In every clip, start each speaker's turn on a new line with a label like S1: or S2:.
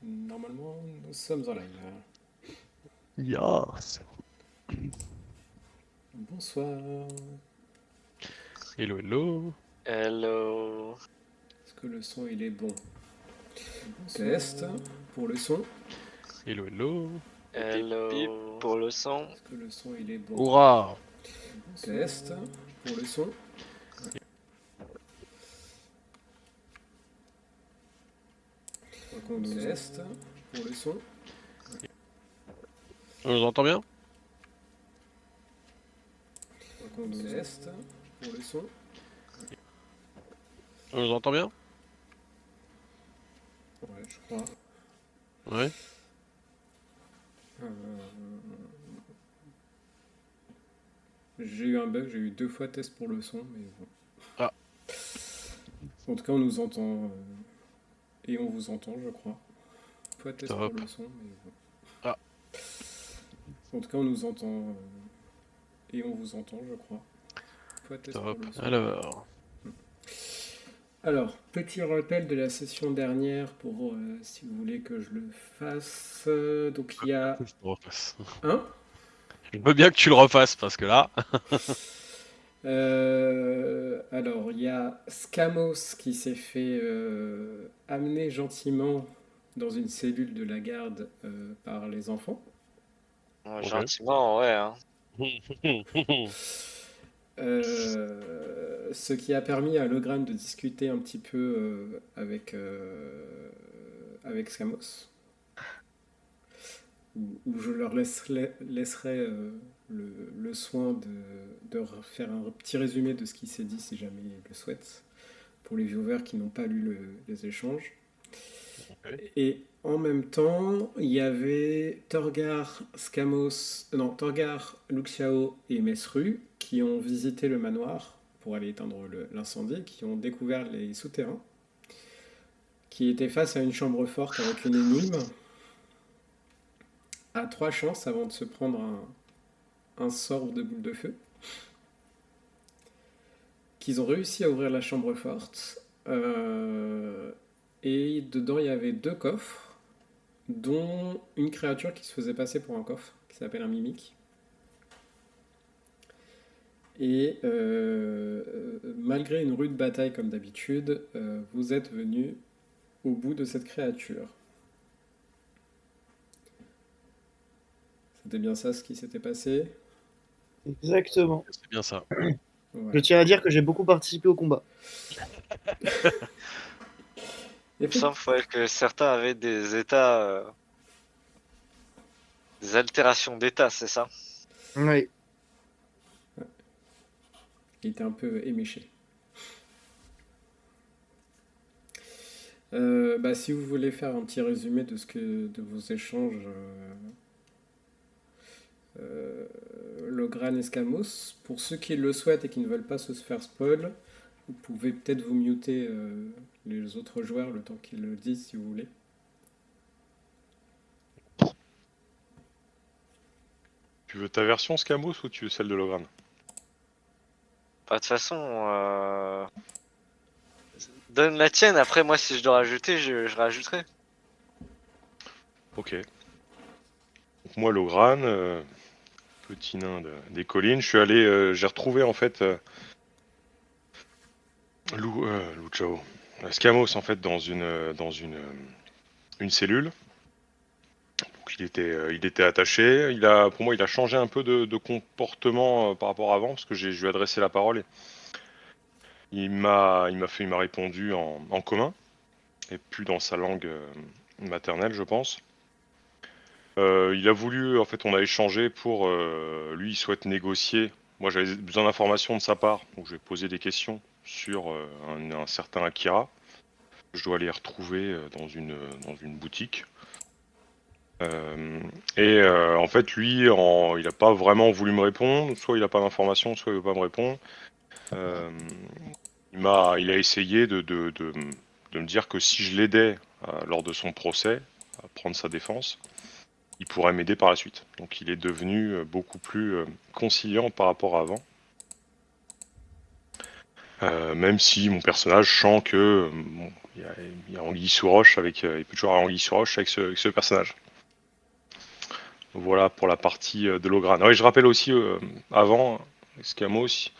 S1: Normalement, nous sommes en live.
S2: Yes.
S1: Bonsoir.
S2: Hello, hello.
S3: Hello.
S1: Est-ce que le son il est bon? Test pour le son.
S2: Hello, hello.
S3: Pip pip
S1: Hello.
S3: pour le son.
S1: Est-ce que le son il est bon?
S2: Hurrah.
S1: Test pour le son. Test pour le son.
S2: On nous entend bien?
S1: Test pour le son.
S2: On nous entend bien?
S1: Ouais, je crois.
S2: Ouais.
S1: Euh, J'ai eu un bug, j'ai eu 2 fois test pour le son, mais bon.
S2: Ah.
S1: En tout cas, on nous entend et on vous entend, je crois. Fois test
S2: Top.
S1: pour le son, mais bon.
S2: Ah.
S1: En tout cas, on nous entend et on vous entend, je crois. Fois test
S2: Top.
S1: pour le son.
S2: Alors,
S1: petit rappel de la session dernière pour si vous voulez que je le fasse. Donc il y a
S2: je le refasse.
S1: un.
S2: Je veux bien que tu le refasses parce que là.
S1: Alors il y a Scamos qui s'est fait amener gentiment dans une cellule de la garde par les enfants.
S2: Ok.
S3: Gentiment, ouais. Hein.
S1: Ce qui a permis à Logran de discuter un petit peu avec Scamos. Où je leur laisserai le soin de faire un petit résumé de ce qui s'est dit si jamais ils le souhaitent, pour les viewers qui n'ont pas lu les échanges.
S2: Okay.
S1: Et en même temps, il y avait Torgar, Torgar, Luxiao et Mesru qui ont visité le manoir pour aller éteindre l'incendie, qui ont découvert les souterrains, qui étaient face à une chambre forte avec une énigme, à 3 chances avant de se prendre un sort de boule de feu, qu'ils ont réussi à ouvrir la chambre forte. Et dedans, il y avait 2 coffres, dont une créature qui se faisait passer pour un coffre, qui s'appelle un mimique. Et malgré une rude bataille comme d'habitude, vous êtes venu au bout de cette créature. C'était bien ça ce qui s'était passé.
S4: Exactement.
S2: C'est bien ça.
S4: Je tiens à dire que j'ai beaucoup participé au combat.
S3: Il me semble que certains avaient des états. Des altérations d'état, c'est ça?
S4: Oui.
S1: Il était un peu éméché. Si vous voulez faire un petit résumé de vos échanges, Logran Escamos, pour ceux qui le souhaitent et qui ne veulent pas se faire spoil, vous pouvez peut-être vous muter les autres joueurs le temps qu'ils le disent si vous voulez.
S5: Tu veux ta version Scamos ou tu veux celle de Logran?
S3: Bah, de toute façon, donne la tienne. Après, moi, si je dois rajouter, je rajouterai.
S5: Ok. Donc moi, Logran, petit nain des collines, je suis allé, j'ai retrouvé en fait Luchao, Scamos en fait dans une cellule. Donc il était attaché. Pour moi, il a changé un peu de comportement par rapport à avant parce que je lui ai adressé la parole. Et il m'a répondu en commun et plus dans sa langue maternelle, je pense. Il a voulu, en fait, on a échangé pour. Lui, il souhaite négocier. Moi, j'avais besoin d'informations de sa part, donc je vais poser des questions sur un certain Akira. Je dois aller retrouver dans une boutique. En fait, lui, il n'a pas vraiment voulu me répondre. Soit il n'a pas d'informations, soit il ne veut pas me répondre. Il a essayé de me dire que si je l'aidais lors de son procès à prendre sa défense, il pourrait m'aider par la suite. Donc il est devenu beaucoup plus conciliant par rapport à avant. Même si mon personnage sent que il y a anguille sous roche il peut toujours avoir anguille sous roche avec ce personnage. Voilà pour la partie de Logran. Oui, je rappelle aussi avant Escamos,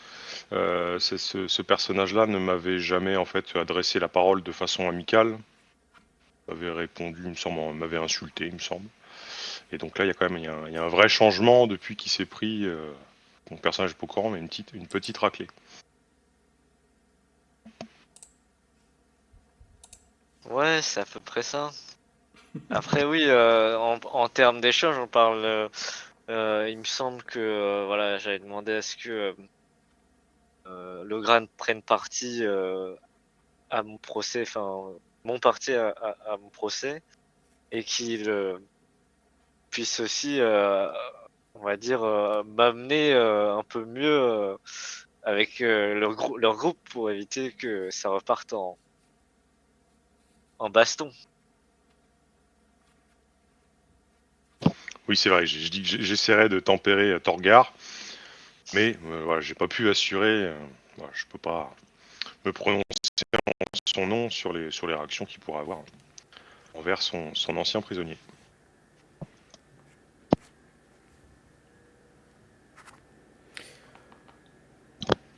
S5: ce personnage-là ne m'avait jamais en fait adressé la parole de façon amicale. Il m'avait répondu, il me semble, il m'avait insulté, il me semble. Et donc là, il y a quand même il y a un vrai changement depuis qu'il s'est pris mon personnage est pas au courant, mais une petite raclée.
S3: Ouais, c'est à peu près ça. Après, oui, en termes d'échange, on parle. Il me semble que voilà, j'avais demandé à ce que Logran prenne parti à mon procès, enfin mon parti à mon procès, et qu'il puisse aussi, on va dire, m'amener un peu mieux avec leur groupe pour éviter que ça reparte en baston.
S5: Oui, c'est vrai, j'ai dit que j'essaierai de tempérer Torgar, mais voilà, j'ai pas pu assurer, voilà, je peux pas me prononcer en son nom sur les réactions qu'il pourrait avoir envers son ancien prisonnier.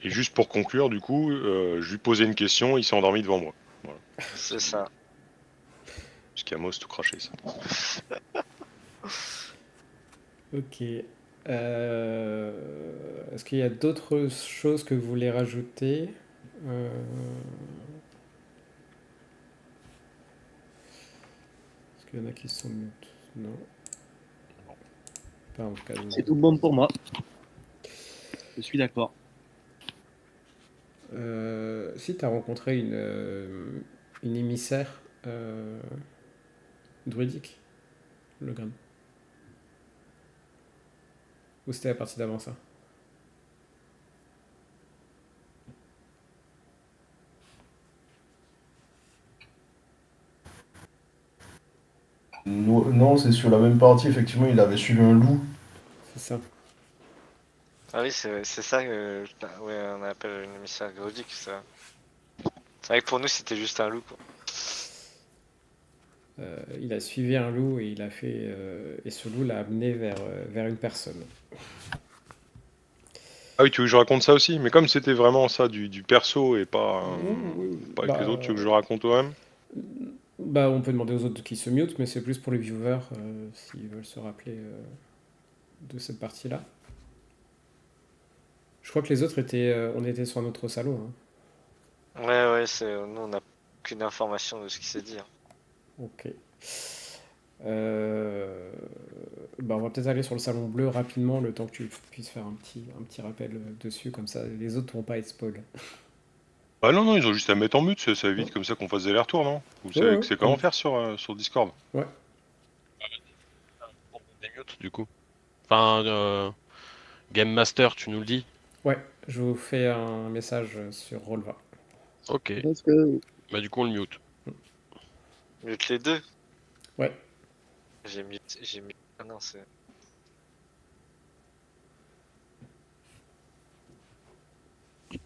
S5: Et juste pour conclure, du coup, je lui posais une question, il s'est endormi devant moi. Voilà.
S3: C'est ça.
S5: Scamos tout craché, ça.
S1: Ok. Est-ce qu'il y a d'autres choses que vous voulez rajouter? Est-ce qu'il y en a qui sont mute? Non. Pas en tout cas.
S4: C'est tout bon pour moi. Je suis d'accord.
S1: Si tu as rencontré une émissaire druidique, le grain. Ou c'était la partie d'avant ça?
S6: Non, c'est sur la même partie, effectivement, il avait suivi un loup.
S1: C'est ça.
S3: Ah oui, c'est ça que ouais, on appelle une émissaire grudique, ça. C'est vrai que pour nous, c'était juste un loup, quoi.
S1: Il a suivi un loup et il a fait et ce loup l'a amené vers une personne.
S5: Ah oui, tu veux que je raconte ça aussi? Mais comme c'était vraiment ça du perso et pas, pas avec les
S1: Bah,
S5: autres, tu veux que je raconte quand même?
S1: bah, on peut demander aux autres qui se mutent, mais c'est plus pour les viewers s'ils veulent se rappeler de cette partie-là. Je crois que les autres étaient, on était sur un autre salon. Hein.
S3: Ouais, nous, on n'a aucune information de ce qui s'est dit. Hein.
S1: Ok. Bah, on va peut-être aller sur le salon bleu rapidement, le temps que tu puisses faire un petit rappel dessus, comme ça les autres ne vont pas être spoil.
S5: Ah non, ils ont juste à me mettre en mute, ça évite comme ça qu'on fasse des allers-retours, non? Vous savez
S1: Ouais,
S5: que c'est comment
S1: comme-
S5: faire sur Discord?
S1: ouais.
S2: Des mutes, du coup. Enfin, Game Master, tu nous le dis?
S1: Ouais, je vous fais un message sur Roll20.
S2: Ok.
S4: Parce que
S2: Bah, du coup, on le mute.
S3: Mute les deux.
S1: Ouais.
S3: J'ai mis. Ah non, c'est.
S5: Du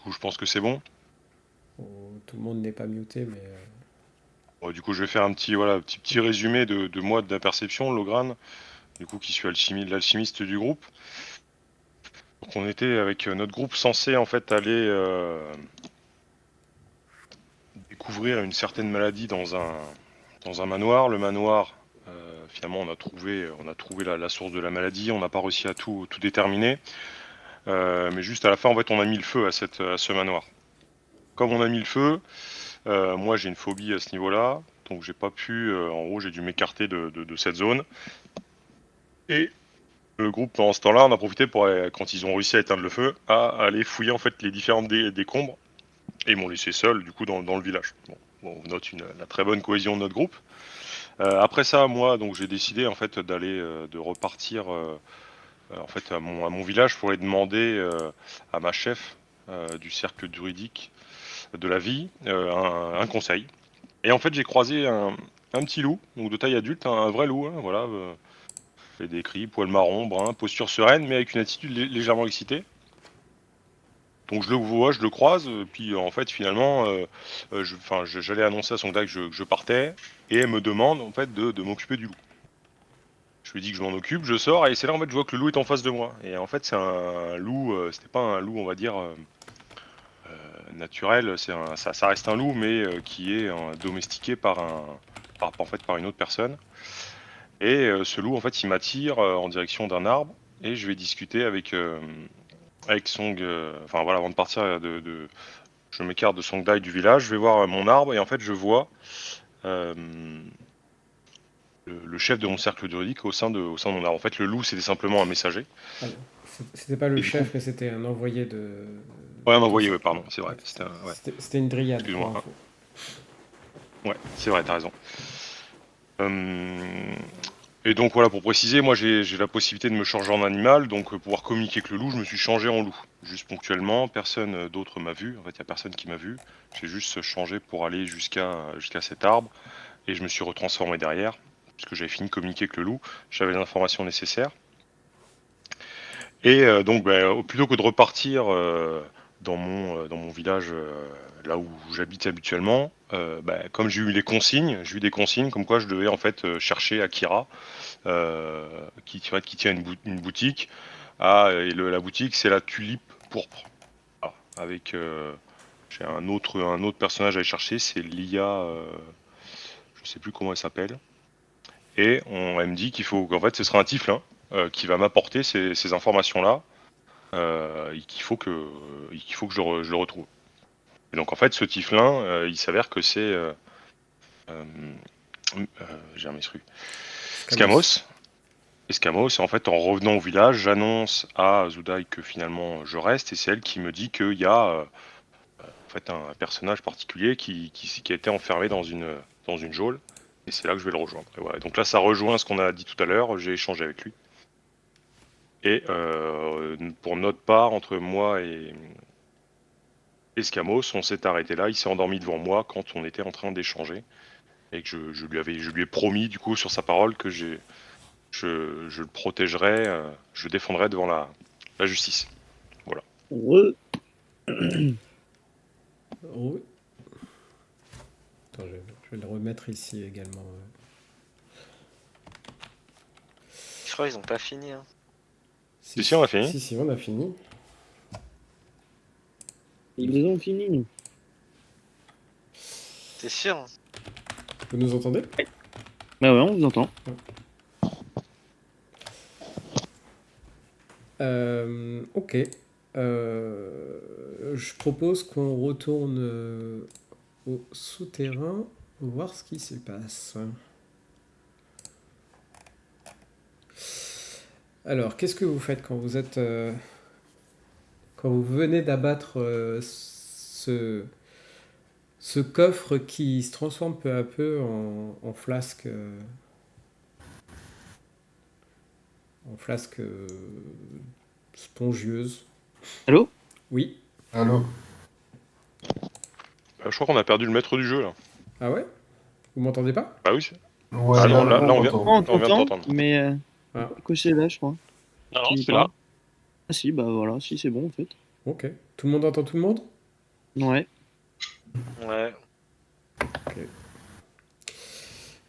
S5: coup, je pense que c'est bon.
S1: Oh, tout le monde n'est pas muté, mais
S5: Bon, du coup, je vais faire un petit résumé de moi de la perception, Logran, du coup, qui suis l'alchimiste du groupe. Donc, on était avec notre groupe censé en fait aller découvrir une certaine maladie dans un manoir. Le manoir, finalement, on a trouvé la source de la maladie. On n'a pas réussi à tout déterminer, mais juste à la fin, en fait, on a mis le feu à ce manoir. Comme on a mis le feu, moi j'ai une phobie à ce niveau-là, donc j'ai pas pu. En gros, j'ai dû m'écarter de cette zone. Et le groupe, pendant ce temps-là, on a profité pour, quand ils ont réussi à éteindre le feu, à aller fouiller en fait les différentes décombres. Et ils m'ont laissé seul, du coup, dans le village. Bon, on note la très bonne cohésion de notre groupe. Après ça, moi, donc j'ai décidé en fait d'aller, de repartir en fait à mon village pour aller demander à ma chef du cercle druidique de la vie un conseil. Et en fait, j'ai croisé un petit loup, donc de taille adulte, un vrai loup, hein, voilà. Fait des cris, poil marron, brun, posture sereine, mais avec une attitude légèrement excitée. Donc je le vois, je le croise, puis en fait finalement, j'allais annoncer à Songdai que je partais, et elle me demande en fait de m'occuper du loup. Je lui dis que je m'en occupe, je sors, et c'est là en fait je vois que le loup est en face de moi. Et en fait c'est un loup, c'était pas un loup on va dire naturel, ça reste un loup, mais qui est domestiqué en fait par une autre personne. Et ce loup en fait il m'attire en direction d'un arbre, et je vais discuter avec Song, enfin voilà, avant de partir je m'écarte de Songdai du village, je vais voir mon arbre, et en fait je vois euh, le chef de mon cercle juridique au sein de mon arbre. En fait le loup c'était simplement un messager.
S1: Ah non, c'était pas le
S5: Et du
S1: chef,
S5: coup,
S1: mais c'était un envoyé de.
S5: ouais, un
S1: de ton
S5: envoyé, ouais,
S1: cercle.
S5: pardon, c'est vrai.
S1: Ouais,
S5: Ouais,
S1: c'était une dryade, pour
S5: excuse-moi.
S1: info.
S5: Ouais, c'est vrai, t'as raison. Euh, Et donc voilà, pour préciser, moi j'ai la possibilité de me changer en animal, donc pouvoir communiquer avec le loup, je me suis changé en loup. Juste ponctuellement, personne d'autre m'a vu, en fait il n'y a personne qui m'a vu. J'ai juste changé pour aller jusqu'à cet arbre, et je me suis retransformé derrière, puisque j'avais fini de communiquer avec le loup, j'avais les informations nécessaires. Et donc plutôt que de repartir dans mon village, là où j'habite habituellement, comme j'ai eu des consignes comme quoi je devais en fait chercher Akira, qui tient une boutique. Et la boutique, c'est la Tulipe Pourpre. Ah, avec j'ai un autre personnage à aller chercher, c'est Lia, je sais plus comment elle s'appelle. Et elle me dit qu'en fait, ce sera un Tiflin qui va m'apporter ces informations-là, et qu'il faut que je le retrouve. Et donc en fait, ce Tiflin, il s'avère que c'est euh, j'ai un misru. Scamos. Escamos, et en fait, en revenant au village, j'annonce à Zudai que finalement je reste, et c'est elle qui me dit qu'il y a en fait un personnage particulier qui a été enfermé dans une geôle, et c'est là que je vais le rejoindre. Et voilà. Donc là, ça rejoint ce qu'on a dit tout à l'heure, j'ai échangé avec lui. Et pour notre part, entre moi et Escamos, on s'est arrêté là, il s'est endormi devant moi quand on était en train d'échanger, et que je lui ai promis, du coup, sur sa parole, que je le protégerai, je le défendrai devant la justice. Voilà.
S1: Oh. Attends, je vais le remettre ici également.
S3: Je crois qu'ils ont pas fini. Hein.
S5: Si, on a fini.
S1: Si, on a fini.
S4: Ils ont fini.
S3: T'es sûr? Hein.
S1: Vous nous entendez?
S4: Bah ouais, on vous entend.
S1: Ok. Je propose qu'on retourne au souterrain, voir ce qui s'y passe. Alors, qu'est-ce que vous faites quand vous êtes... quand vous venez d'abattre ce coffre qui se transforme peu à peu en flasque... en flasque spongieuse.
S4: Allô?
S1: Oui.
S6: Allô?
S5: Je crois qu'on a perdu le maître du jeu là.
S1: Ah ouais? Vous m'entendez pas?
S5: Ah oui.
S6: Ouais,
S5: Ah non, là, on vient.
S6: t'entend.
S4: On
S5: vient de
S4: t'entend,
S5: t'entendre.
S4: mais
S1: Ah.
S4: coché là, je crois.
S2: Non, non,
S4: Tu
S2: c'est
S4: parles.
S2: là.
S4: Ah si, bah voilà, si c'est bon en fait.
S1: Ok. Tout le monde entend tout le monde?
S4: Ouais.
S3: Ouais.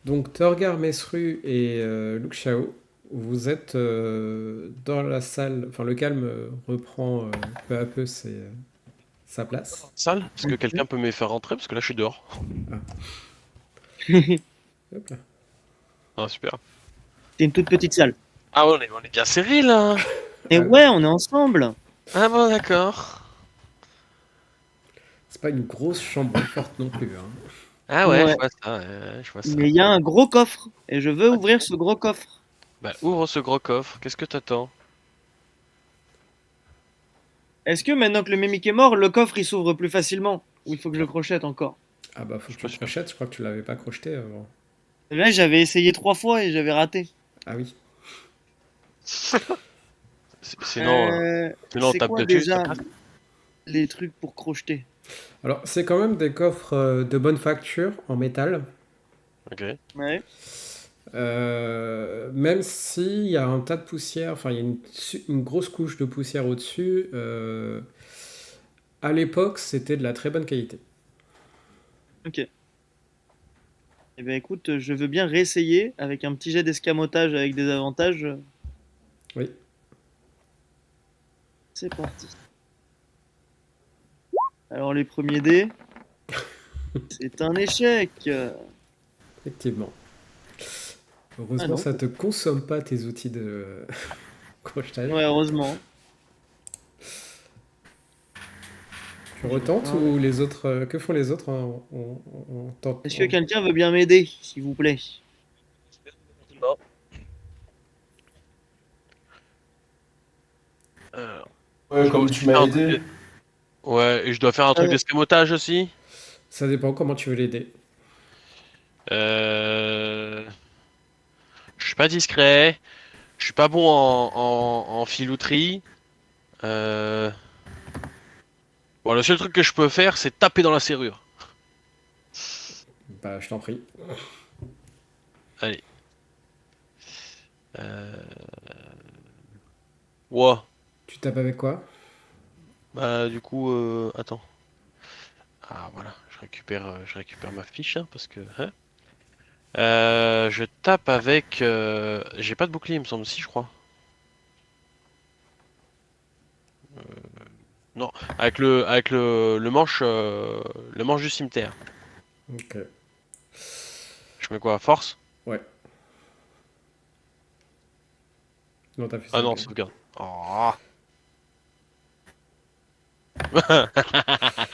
S1: Donc Torgar, Mesru et Luke Xiao, vous êtes dans la salle, enfin le calme reprend peu à peu sa place.
S2: Salle? Est-ce que quelqu'un peut me faire rentrer? Parce que là, je suis dehors.
S1: Hop là.
S2: Ah, super.
S4: C'est une toute petite salle.
S2: Ah, ouais, on est bien serrés là.
S4: Et
S1: Ah.
S4: ouais, on est ensemble.
S2: Ah, bon, d'accord.
S1: C'est pas une grosse chambre forte non plus. Hein.
S2: Ah, ouais,
S4: Ouais.
S2: je vois ça. Je vois ça.
S4: Mais il y a un gros coffre et je veux ouvrir ce gros coffre.
S2: Bah, ouvre ce gros coffre. Qu'est-ce que t'attends?
S4: Est-ce que maintenant que le mimique est mort, le coffre il s'ouvre plus facilement? Ou il faut que je le crochette encore?
S1: Ah bah faut que
S2: Je
S1: tu le
S2: suis
S1: crochettes, je crois que tu l'avais pas crocheté avant.
S4: Là, j'avais essayé 3 fois et j'avais raté.
S1: Ah oui.
S2: Sinon, sinon on
S4: c'est
S2: tape
S4: quoi
S2: dessus,
S4: déjà
S2: ça passe.
S4: les trucs pour crocheter?
S1: Alors c'est quand même des coffres de bonne facture en métal.
S2: Ok.
S4: Ouais.
S1: Même s'il y a un tas de poussière, enfin il y a une grosse couche de poussière au-dessus, À l'époque, c'était de la très bonne qualité.
S4: Ok. Eh ben écoute, je veux bien réessayer avec un petit jet d'escamotage avec des avantages.
S1: Oui.
S4: C'est parti. Alors les premiers dés, c'est un échec.
S1: Effectivement. Heureusement,
S4: Ah non.
S1: ça te consomme pas tes outils de crochetage.
S4: Ouais, heureusement.
S1: Tu retentes ou les autres que font les autres hein, on tente.
S4: Est-ce que quelqu'un veut bien m'aider, s'il vous plaît?
S2: Euh,
S6: Ouais,
S2: je dois
S6: comme
S2: aussi
S6: tu
S2: faire
S6: m'as
S2: un truc
S6: aidé.
S2: Ouais, et je dois faire un truc
S4: Ouais.
S2: d'escamotage aussi.
S1: Ça dépend comment tu veux l'aider.
S2: Euh... Je suis pas discret. Je suis pas bon en filouterie. Euh... Bon, le seul truc que je peux faire, c'est taper dans la serrure.
S1: Bah, je t'en prie.
S2: Allez. Euh... Ouah.
S1: Tu tapes avec quoi?
S2: Bah, du coup, attends. Ah, voilà. Je récupère ma fiche, hein, parce que... Hein. Je tape avec... J'ai pas de bouclier, il me semble, si, je crois. Non, le manche du cimetière.
S1: Ok.
S2: Je mets quoi, force?
S1: Ouais. Non, t'as fait
S2: Ah non,
S1: sauvegarde.
S2: sauvegarde. Oh.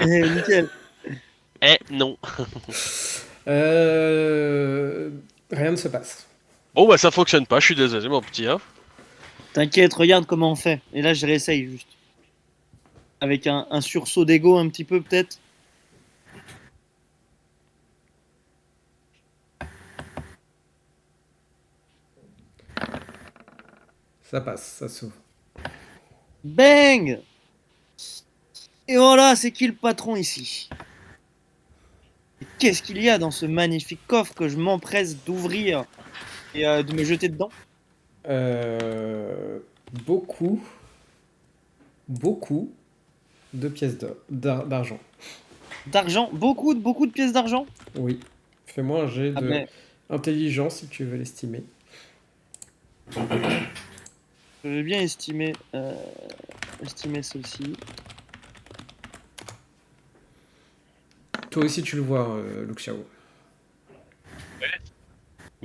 S4: Nickel.
S2: Non.
S1: Rien ne se passe.
S2: Bon bah ça fonctionne pas, je suis désolé mon petit, hein.
S4: T'inquiète, regarde comment on fait. Et là, je réessaye juste. Avec un sursaut d'ego un petit peu, peut-être.
S1: Ça passe, ça s'ouvre.
S4: Bang! Et voilà, c'est qui le patron ici? Et qu'est-ce qu'il y a dans ce magnifique coffre que je m'empresse d'ouvrir et de me jeter dedans?
S1: Euh, beaucoup, beaucoup de pièces d'argent.
S4: D'argent? Beaucoup de pièces d'argent?
S1: Oui. Fais-moi un jet
S4: Ah
S1: de
S4: ben,
S1: intelligence si tu veux l'estimer.
S4: je vais bien estimer ceci.
S1: Toi aussi, tu le vois, Luke Xiao.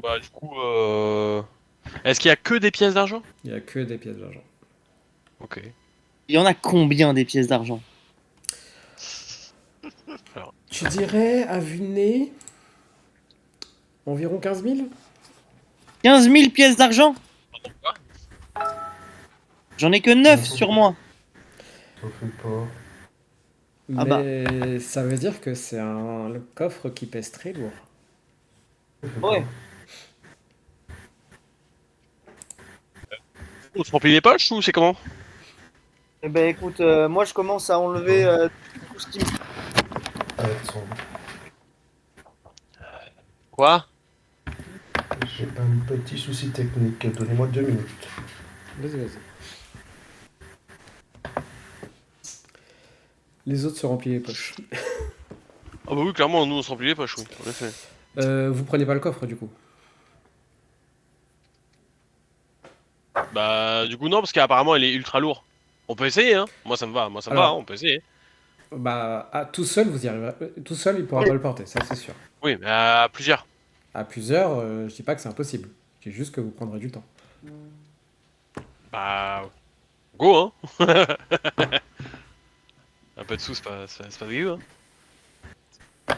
S2: Bah du coup, est-ce qu'il y a que des pièces d'argent?
S1: Il n'y a que des pièces d'argent.
S2: Ok.
S4: Il y en a combien des pièces d'argent?
S1: Tu dirais, à vue de nez, environ 15 000?
S4: 15 000 pièces d'argent? J'en ai que 9 sur moi.
S6: Ça fait pas.
S4: Ah bah.
S1: Mais ça veut dire que c'est un coffre qui pèse très lourd.
S6: Ça fait
S4: Ouais.
S6: pas.
S2: On se remplit les poches ou c'est comment?
S4: Eh ben écoute, moi je commence à enlever tout ce qui me...
S6: Arrête son.
S2: Quoi?
S6: J'ai un petit souci technique. Donnez-moi 2 minutes.
S1: Vas-y, vas-y. Les autres se remplissent les poches.
S2: Ah bah oui, clairement, nous on se remplit les poches, oui, en effet.
S1: Vous prenez pas le coffre du coup?
S2: Bah du coup non, parce qu'apparemment il est ultra lourd. On peut essayer, hein. Moi ça me va,
S1: Alors-
S2: hein, on peut essayer.
S1: Bah, tout seul, vous y arriverez. Tout seul, il pourra
S4: Oui.
S1: pas le porter, ça c'est sûr.
S2: Oui, mais à plusieurs.
S1: À plusieurs, je dis pas que c'est impossible. Je dis juste que vous prendrez du temps.
S2: Bah... Go, hein. Un peu de sous, c'est pas dégueu, hein.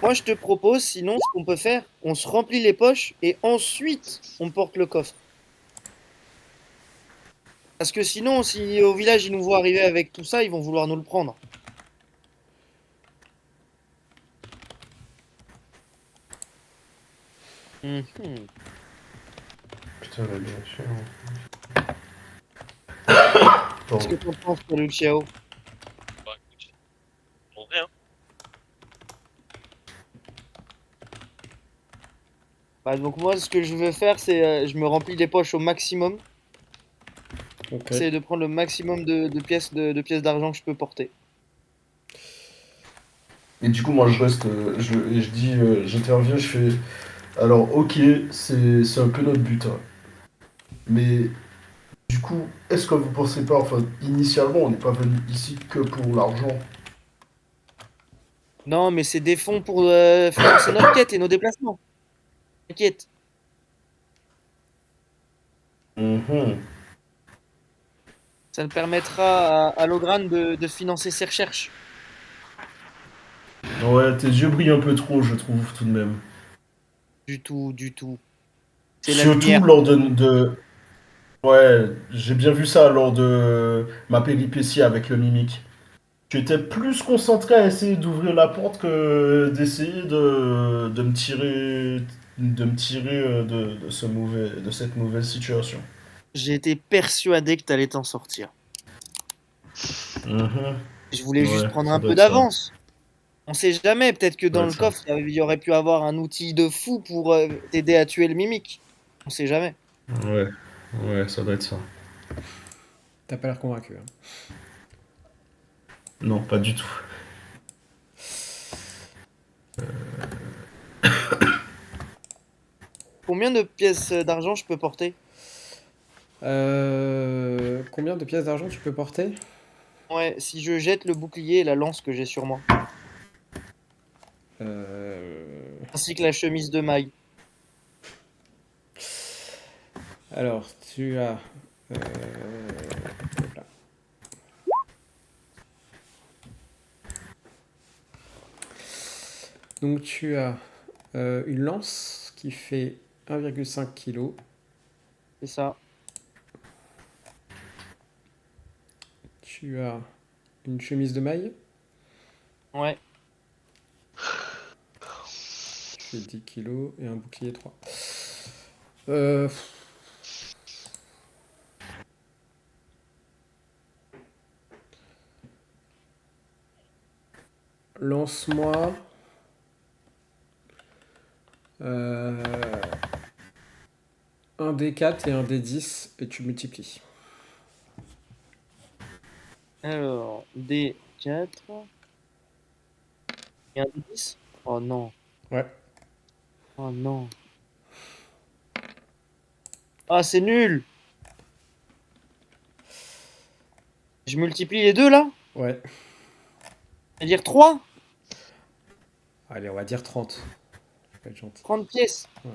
S4: Moi je te propose, sinon ce qu'on peut faire, on se remplit les poches et ensuite on porte le coffre. Parce que sinon, si au village ils nous voient arriver avec tout ça, ils vont vouloir nous le prendre. Mhm.
S6: Putain, la bien sûr.
S4: Qu'est-ce que t'en penses, toi, Luciao?
S2: Bah écoute, on dirait, hein.
S4: Bah, donc moi, ce que je veux faire, c'est je me remplis les poches au maximum.
S1: Ok.
S4: J'essaie de prendre le maximum de pièces de pièces d'argent que je peux porter.
S6: Et du coup, moi, je reste, je dis, j'interviens, je fais, alors, ok, c'est un peu notre but, hein. Mais du coup, est-ce que vous pensez pas, enfin, initialement, on n'est pas venu ici que pour l'argent.
S4: Non, mais c'est des fonds pour financer notre quête et nos déplacements. T'inquiète.
S6: Mhm.
S4: Ça nous permettra à Logran de financer ses recherches.
S6: Ouais, tes yeux brillent un peu trop, je trouve, tout de même.
S4: Du tout, du tout. C'est la
S6: Surtout
S4: lumière.
S6: lors Ouais, j'ai bien vu ça lors de ma péripétie avec le mimique. Tu étais plus concentré à essayer d'ouvrir la porte que d'essayer de me tirer de cette mauvaise situation.
S4: J'ai été persuadé que t'allais t'en sortir.
S6: Mhm.
S4: Je voulais juste
S6: Ouais,
S4: prendre
S6: ça
S4: un
S6: doit
S4: peu
S6: être ça.
S4: d'avance. On sait jamais, peut-être que
S6: Ça doit
S4: dans
S6: être
S4: le
S6: ça.
S4: coffre, il y aurait pu avoir un outil de fou pour t'aider à tuer le mimique. On sait jamais.
S6: Ouais, ouais, ça doit être ça.
S1: T'as pas l'air convaincu. Hein.
S6: Non, pas du tout.
S4: Combien de pièces d'argent je peux porter?
S1: Combien de pièces d'argent tu peux porter?
S4: Ouais, si je jette le bouclier et la lance que j'ai sur moi,
S1: Euh,
S4: ainsi que la chemise de maille.
S1: Alors, tu as... hop là. Donc tu as une lance qui fait 1,5 kg.
S4: C'est ça.
S1: Tu as une chemise de maille
S4: Ouais.
S1: qui fait 10 kg et un bouclier 3. Euh, Lance-moi un D4 et un D10 et tu multiplies.
S4: Alors, D4 et un D10. Oh non.
S1: Ouais.
S4: Oh non. Ah, c'est nul. Je multiplie les deux là?
S1: Ouais.
S4: C'est-à-dire 3?
S1: Allez, on va dire 30. Je vais être gentil.
S4: 30 pièces.
S1: Ouais.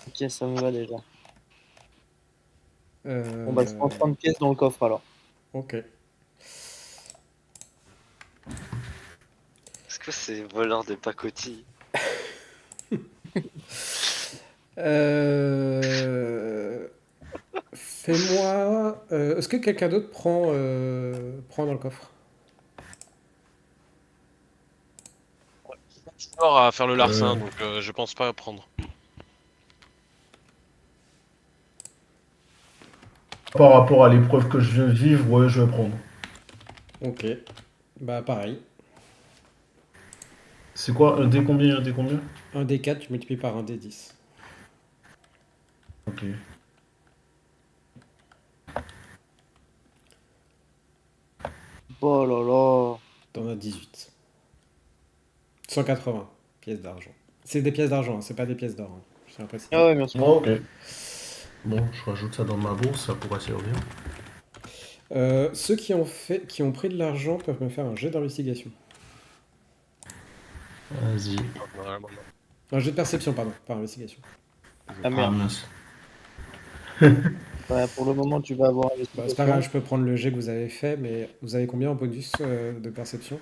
S4: Ok, ça me va déjà.
S1: Euh,
S4: Bon bah je prends 30 pièces dans le coffre alors.
S1: Ok.
S3: Est-ce que c'est voleur de pacotille?
S1: Euh, Fais-moi. Est-ce que quelqu'un d'autre prend dans le coffre?
S2: Alors à faire le larcin,
S6: Euh,
S2: donc je pense pas prendre.
S6: Par rapport à l'épreuve que je viens de vivre, ouais, je vais prendre.
S1: Ok. Bah pareil.
S6: C'est quoi, un dé combien, un dé combien?
S1: Un D4, tu multiplies par un D10.
S6: Ok.
S4: Oh là là.
S1: T'en as 18. 180 pièces d'argent. C'est des pièces d'argent, hein, c'est pas des pièces d'or. Hein. Je tiens à préciser.
S4: Ah ouais, bien sûr.
S6: Oh, ok. Bon, je rajoute ça dans ma bourse, ça pourra servir.
S1: Ceux qui ont pris de l'argent peuvent me faire un jet d'investigation.
S6: Vas-y.
S2: Normalement, non.
S1: Un jet de perception, pardon, pas investigation.
S4: Ah
S6: Ah
S4: merde.
S6: mince.
S4: Ouais, pour le moment tu vas avoir
S1: Bah, c'est pas
S4: investigation.
S1: grave, je peux prendre le jet que vous avez fait, mais vous avez combien en bonus de perception?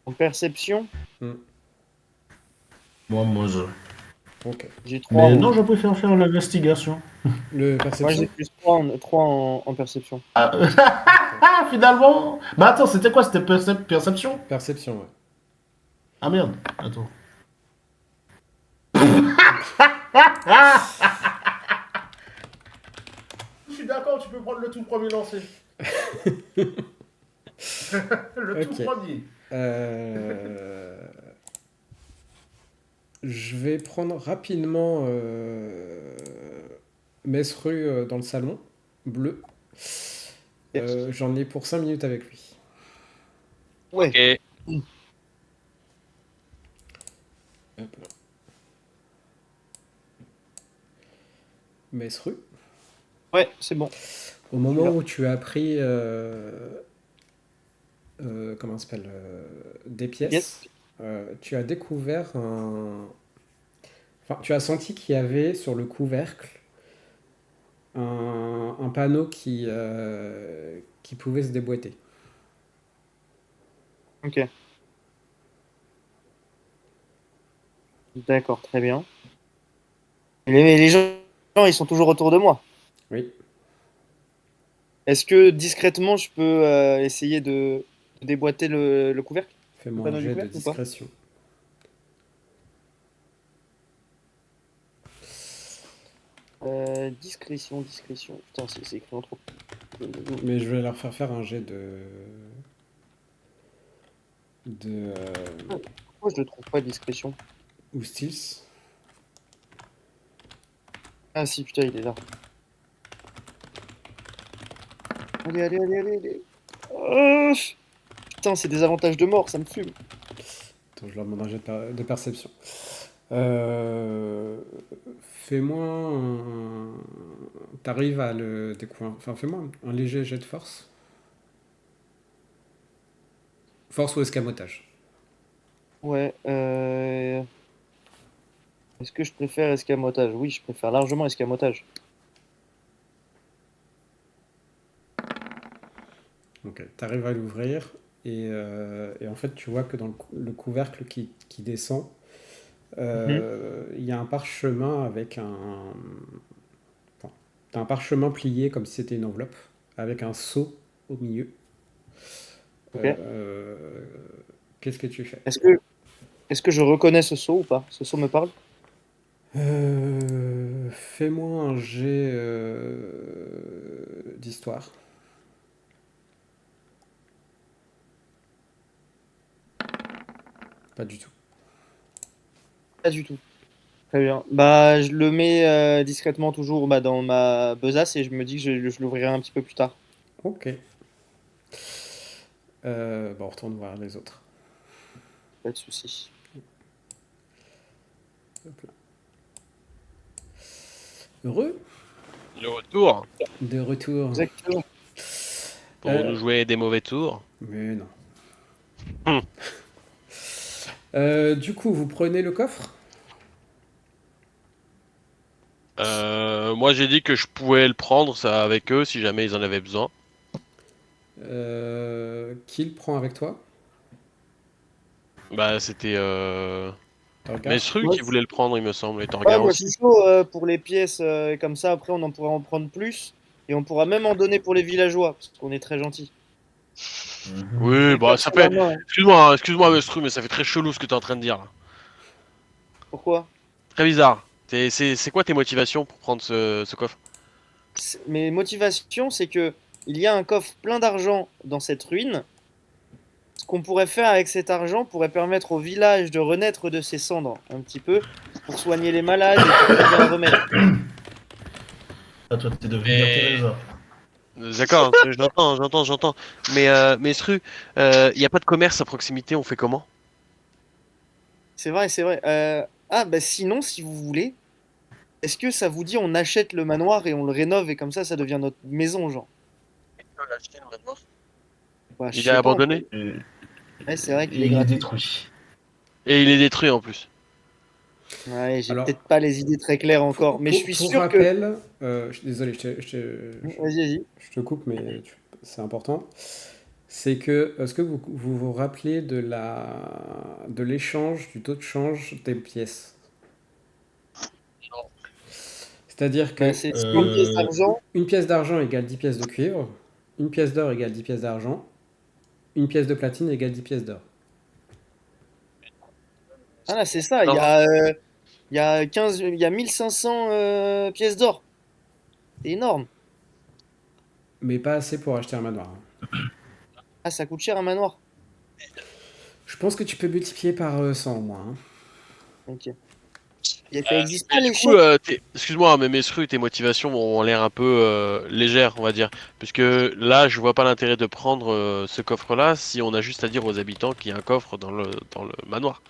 S4: En perception,
S6: Moi, moins un.
S1: Ok.
S4: j'ai 3
S6: Mais
S4: aussi.
S6: non, je préfère faire l'investigation.
S1: Le
S4: Moi j'ai
S1: perception?
S4: plus 3 en perception.
S6: Ah, ah, finalement. Bah attends, c'était quoi? C'était perception?
S1: Perception, ouais.
S6: Ah merde, attends. Je suis d'accord, tu peux prendre le tout premier lancé. Le tout
S1: Ok.
S6: premier.
S1: Je vais prendre rapidement Mesru dans le salon, bleu. J'en ai pour 5 minutes avec lui.
S4: Ouais.
S2: Ok.
S1: Hop là. Mesru,
S4: Ouais, c'est bon.
S1: au moment
S4: Là.
S1: où tu as pris comment ça s'appelle des pièces, tu as découvert un. Enfin, tu as senti qu'il y avait sur le couvercle un panneau qui pouvait se déboîter.
S4: Ok. D'accord, très bien. Les gens, ils sont toujours autour de moi.
S1: Oui.
S4: Est-ce que discrètement, je peux essayer de déboîter le couvercle? Le
S1: Fais-moi un
S4: panneau du
S1: jet de
S4: couvercle ou pas?
S1: discrétion.
S4: Discrétion, discrétion. Putain, c'est écrit en trop.
S1: Mais je vais leur faire un jet de
S4: Pourquoi je le trouve pas discrétion?
S1: ou stealth.
S4: Ah si, putain, il est là. Allez, allez, allez, allez, allez. Putain, c'est des avantages de mort, ça me fume.
S1: Attends, je leur demande un jet de perception. Fais-moi un. T'arrives à le découvrir. Enfin, fais-moi un léger jet de force. Force ou escamotage.
S4: Ouais, est-ce que je préfère escamotage? Oui, je préfère largement escamotage.
S1: Ok, t'arrives à l'ouvrir et en fait tu vois que dans le couvercle qui descend, il y a un parchemin avec un. Enfin, t'as un parchemin plié comme si c'était une enveloppe avec un seau au milieu.
S4: Ok.
S1: Euh, Qu'est-ce que tu fais?
S4: Est-ce que, est-ce que je reconnais ce saut ou pas? Ce saut me parle?
S1: Fais-moi un jet d'histoire. Pas du tout.
S4: Pas du tout. Très bien. Bah, je le mets discrètement toujours bah, dans ma besace et je me dis que je l'ouvrirai un petit peu plus tard.
S1: Ok. Bon, on retourne voir les autres.
S4: Pas de souci.
S1: Hop là. Heureux
S2: Le retour
S1: de retour.
S4: Exactement.
S2: pour nous jouer des mauvais tours.
S1: Mais non.
S2: Hmm.
S1: Du coup, vous prenez le coffre?
S2: Moi j'ai dit que je pouvais le prendre ça avec eux si jamais ils en avaient besoin.
S1: Qui le prend avec toi?
S2: Bah c'était
S1: Torgar?
S2: Mesru
S4: Moi,
S2: qui voulait le prendre il me semble et
S4: ouais,
S2: Torgar
S4: moi, je
S2: aussi.
S4: suis chaud pour les pièces et comme ça, après, on en pourra en prendre plus et on pourra même en donner pour les villageois parce qu'on est très gentils.
S2: Oui bah
S4: Cœur
S2: ça
S4: sur la
S2: fait.
S4: main, hein.
S2: Excuse-moi Mesru mais ça fait très chelou ce que t'es en train de dire là.
S4: Pourquoi?
S2: Très bizarre. C'est quoi tes motivations pour prendre ce coffre?
S4: Mes motivations, c'est que il y a un coffre plein d'argent dans cette ruine. Ce qu'on pourrait faire avec cet argent pourrait permettre au village de renaître de ses cendres un petit peu pour soigner les malades et pour trouver un remède.
S6: Ah, toi, t'es devenu Mère
S2: Mais
S6: Teresa.
S2: d'accord, j'entends. Mais Mesru, y a pas de commerce à proximité, on fait comment?
S4: C'est vrai, c'est vrai. Ah, bah sinon, si vous voulez, est-ce que ça vous dit on achète le manoir et on le rénove et comme ça devient notre maison, genre? Bah, je
S2: Il est
S4: sais pas.
S2: abandonné
S6: Et,
S4: Ouais, c'est vrai qu'il
S6: et
S4: est
S6: il est
S4: gratuit.
S6: détruit.
S2: et il est détruit en plus.
S4: Ouais, j'ai
S1: Alors,
S4: peut-être pas les idées très claires encore, mais je suis
S1: pour
S4: sûr que.
S1: rappel, je suis désolé,
S4: Vas-y, vas-y.
S1: je te coupe, mais c'est important. C'est que, est-ce que vous vous rappelez de l'échange, du taux de change des pièces? C'est-à-dire
S4: Bah,
S1: que
S4: c'est 50 pièces
S6: Euh,
S4: d'argent.
S1: une pièce d'argent égale 10 pièces de cuivre, une pièce d'or égale 10 pièces d'argent, une pièce de platine égale 10 pièces d'or.
S4: Ah là, c'est ça. Il y a 15, il y a 1500 pièces d'or. C'est énorme.
S1: Mais pas assez pour acheter un manoir, hein.
S4: Ah, ça coûte cher un manoir.
S1: Je pense que tu peux multiplier par 100 au moins, hein.
S4: Ok. Ça existe pas
S2: Mais du
S4: l'échec.
S2: coup, excuse-moi, mais Mesru, tes motivations ont l'air un peu légères, on va dire. Puisque là, je vois pas l'intérêt de prendre ce coffre-là si on a juste à dire aux habitants qu'il y a un coffre dans le manoir.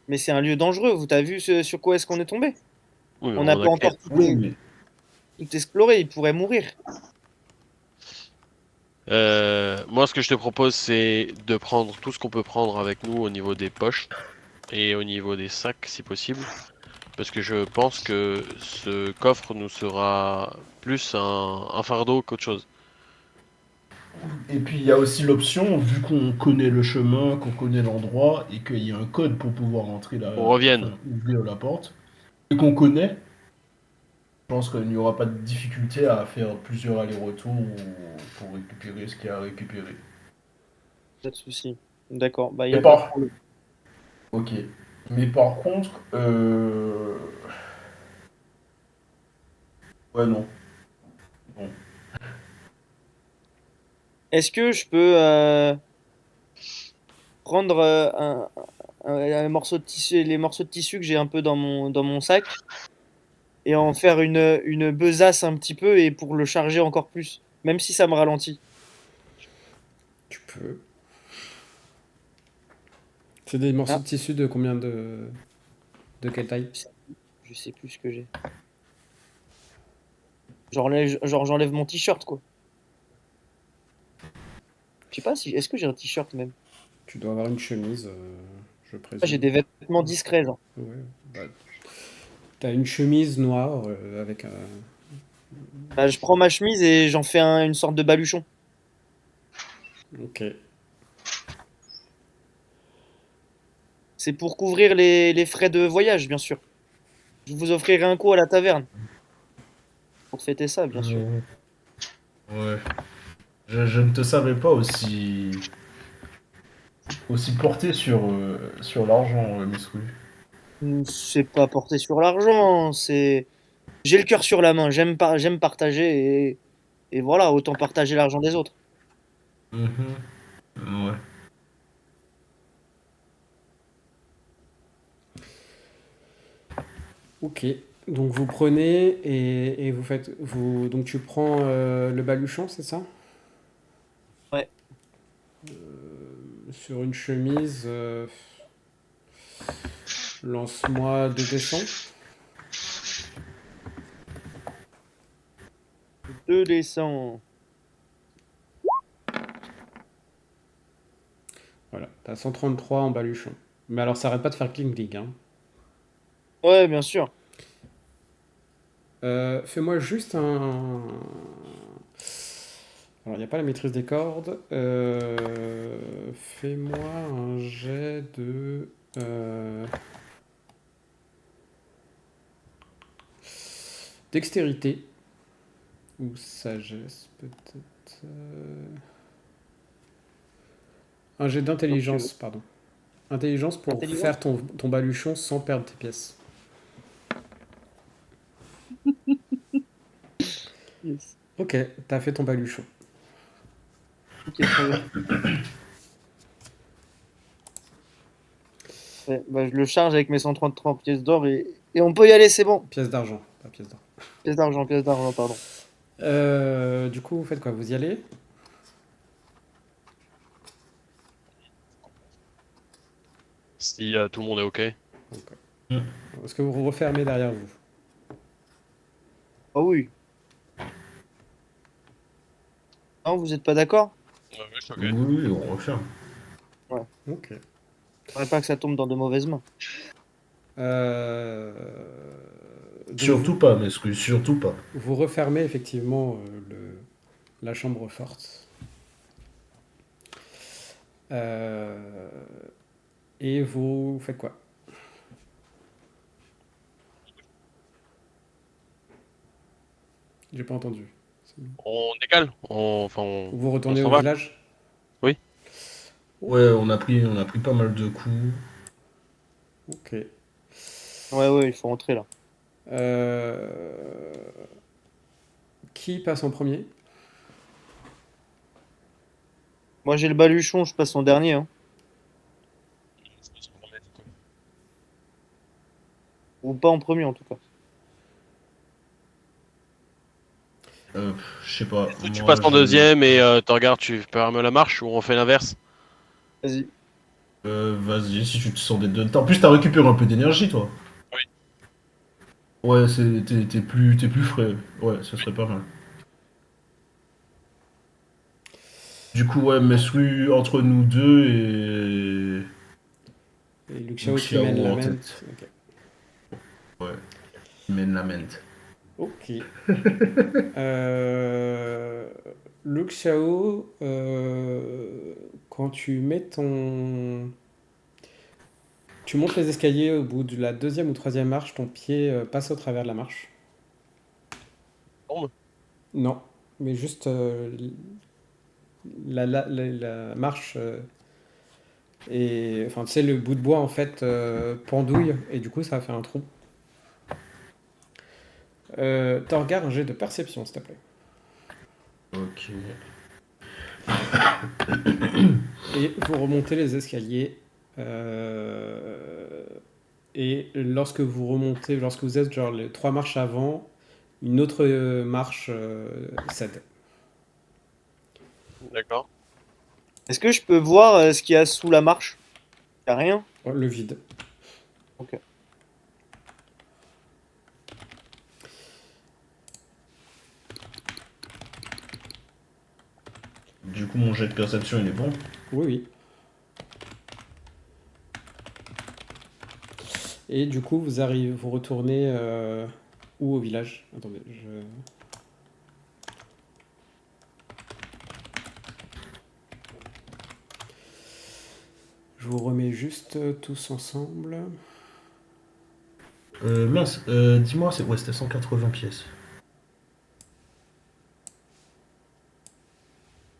S4: Mais c'est un lieu dangereux. Vous t'as vu sur quoi est-ce qu'on est tombé?
S2: Oui, mais
S4: On n'a pas encore
S6: Oui, mais
S4: tout exploré. Il pourrait mourir.
S2: Moi, ce que je te propose, c'est de prendre tout ce qu'on peut prendre avec nous au niveau des poches et au niveau des sacs, si possible. Parce que je pense que ce coffre nous sera plus un fardeau qu'autre chose.
S6: et puis il y a aussi l'option, vu qu'on connaît le chemin, qu'on connaît l'endroit, et qu'il y a un code pour pouvoir entrer
S2: On revienne.
S6: enfin, ouvrir la porte, et qu'on connaît, je pense qu'il n'y aura pas de difficulté à faire plusieurs allers-retours pour récupérer ce qu'il y a à récupérer.
S4: Pas de souci. D'accord. Bah, il y
S6: Et
S4: a pas de
S6: par...
S4: problème.
S6: Ok. Mais par contre, ouais, non. Bon.
S4: Est-ce que je peux prendre un morceau de tissu, les morceaux de tissu que j'ai un peu dans mon sac et en faire une besace un petit peu et pour le charger encore plus, même si ça me ralentit.
S1: Tu peux. C'est des morceaux
S4: Ah.
S1: de tissu de combien de... De quelle taille?
S4: Je sais plus ce que j'ai. J'enlève mon t-shirt quoi. Je sais pas si. Est-ce que j'ai un t-shirt même?
S1: Tu dois avoir une chemise, je
S4: Ah, j'ai
S1: présume.
S4: des vêtements discrets genre.
S1: Ouais. Bah, t'as une chemise noire avec un...
S4: Bah, je prends ma chemise et j'en fais une sorte de baluchon.
S1: Ok.
S4: C'est pour couvrir les frais de voyage bien sûr. Je vous offrirai un coup à la taverne. Pour fêter ça bien sûr.
S6: Ouais. Je ne te savais pas aussi porté sur l'argent, Miss Rue.
S4: C'est pas porté sur l'argent, c'est. J'ai le cœur sur la main, j'aime partager et voilà, autant partager l'argent des autres.
S6: Mhm. Ouais.
S1: Ok. Donc vous prenez et vous faites... Vous, donc tu prends le baluchon, c'est ça?
S4: Ouais.
S1: Sur une chemise, lance-moi 2 dessins.
S4: 2 dessins.
S1: Voilà, t'as 133 en baluchon. Mais alors ça arrête pas de faire cling-cling, hein.
S4: Ouais, bien sûr.
S1: Fais-moi juste un... Alors, il n'y a pas la maîtrise des cordes. Fais-moi un jet de... dextérité. Ou sagesse, peut-être. Un jet d'intelligence, pardon. Intelligence pour
S4: Intelligence.
S1: faire ton baluchon sans perdre tes pièces.
S4: Yes.
S1: Ok, t'as fait ton baluchon.
S4: Ok, très bien. Ouais, bah, je le charge avec mes 133 pièces d'or et on peut y aller, c'est bon.
S1: Pièces d'argent, pas pièces d'or.
S4: Pièces d'argent, pardon.
S1: Du coup, vous faites quoi? Vous y allez?
S2: Si tout le monde est OK.
S1: Est-ce que vous refermez derrière vous?
S4: Ah oui. Non, vous êtes pas d'accord?
S6: Oui, oui, on referme.
S1: Ok.
S4: Faudrait pas que ça tombe dans de mauvaises mains.
S1: Euh, donc
S6: Surtout pas, Miss Rue, surtout pas.
S1: vous refermez effectivement la chambre forte. Euh, et vous faites quoi? J'ai pas entendu.
S2: On décale.
S1: Vous
S2: On
S1: retournez
S2: s'en
S1: au
S2: va.
S1: village?
S2: Oui.
S6: Ouais, on a pris pas mal de coups.
S1: Ok.
S4: Ouais, il faut rentrer là.
S1: Euh, Qui passe en premier?
S4: Moi j'ai le baluchon, je passe en dernier. Hein. Ou pas en premier en tout cas.
S6: Je sais pas.
S2: Tu
S6: Moi,
S2: passes en deuxième et Torgar, tu permes la marche ou on fait l'inverse?
S4: Vas-y.
S6: Vas-y, si tu te sens d'être dedans. En plus, t'as récupéré un peu d'énergie, toi.
S2: Oui.
S6: Ouais, t'es plus frais. Ouais, ça serait pas mal. Du coup, ouais, Mesru entre nous deux
S1: Et Luke
S6: et
S1: Xiao, tu
S6: Xiao
S1: mènes la
S6: en
S1: main.
S6: tête.
S1: Ok.
S6: Ouais, mène la mente.
S1: Ok. Euh, Luke Xiao, quand tu mets ton... Tu montes les escaliers au bout de la deuxième ou troisième marche, ton pied passe au travers de la marche.
S2: Tombe.
S1: Non, mais juste la marche et enfin tu sais le bout de bois en fait pendouille et du coup ça va faire un trou. T'en regardes un jet de perception s'il te plaît.
S6: Ok.
S1: Et vous remontez les escaliers. Et lorsque vous remontez, lorsque vous êtes genre les 3 marches avant, une autre marche cède.
S2: D'accord.
S4: Est-ce que je peux voir ce qu'il y a sous la marche? Y a rien?
S1: Oh, le vide.
S4: Ok.
S6: Du coup, mon jet de perception, il est bon.
S1: Oui, oui. Et du coup, vous arrivez, vous retournez où au village? Attendez, je vous remets juste tous ensemble.
S6: Mince, dis-moi, c'était 180 pièces.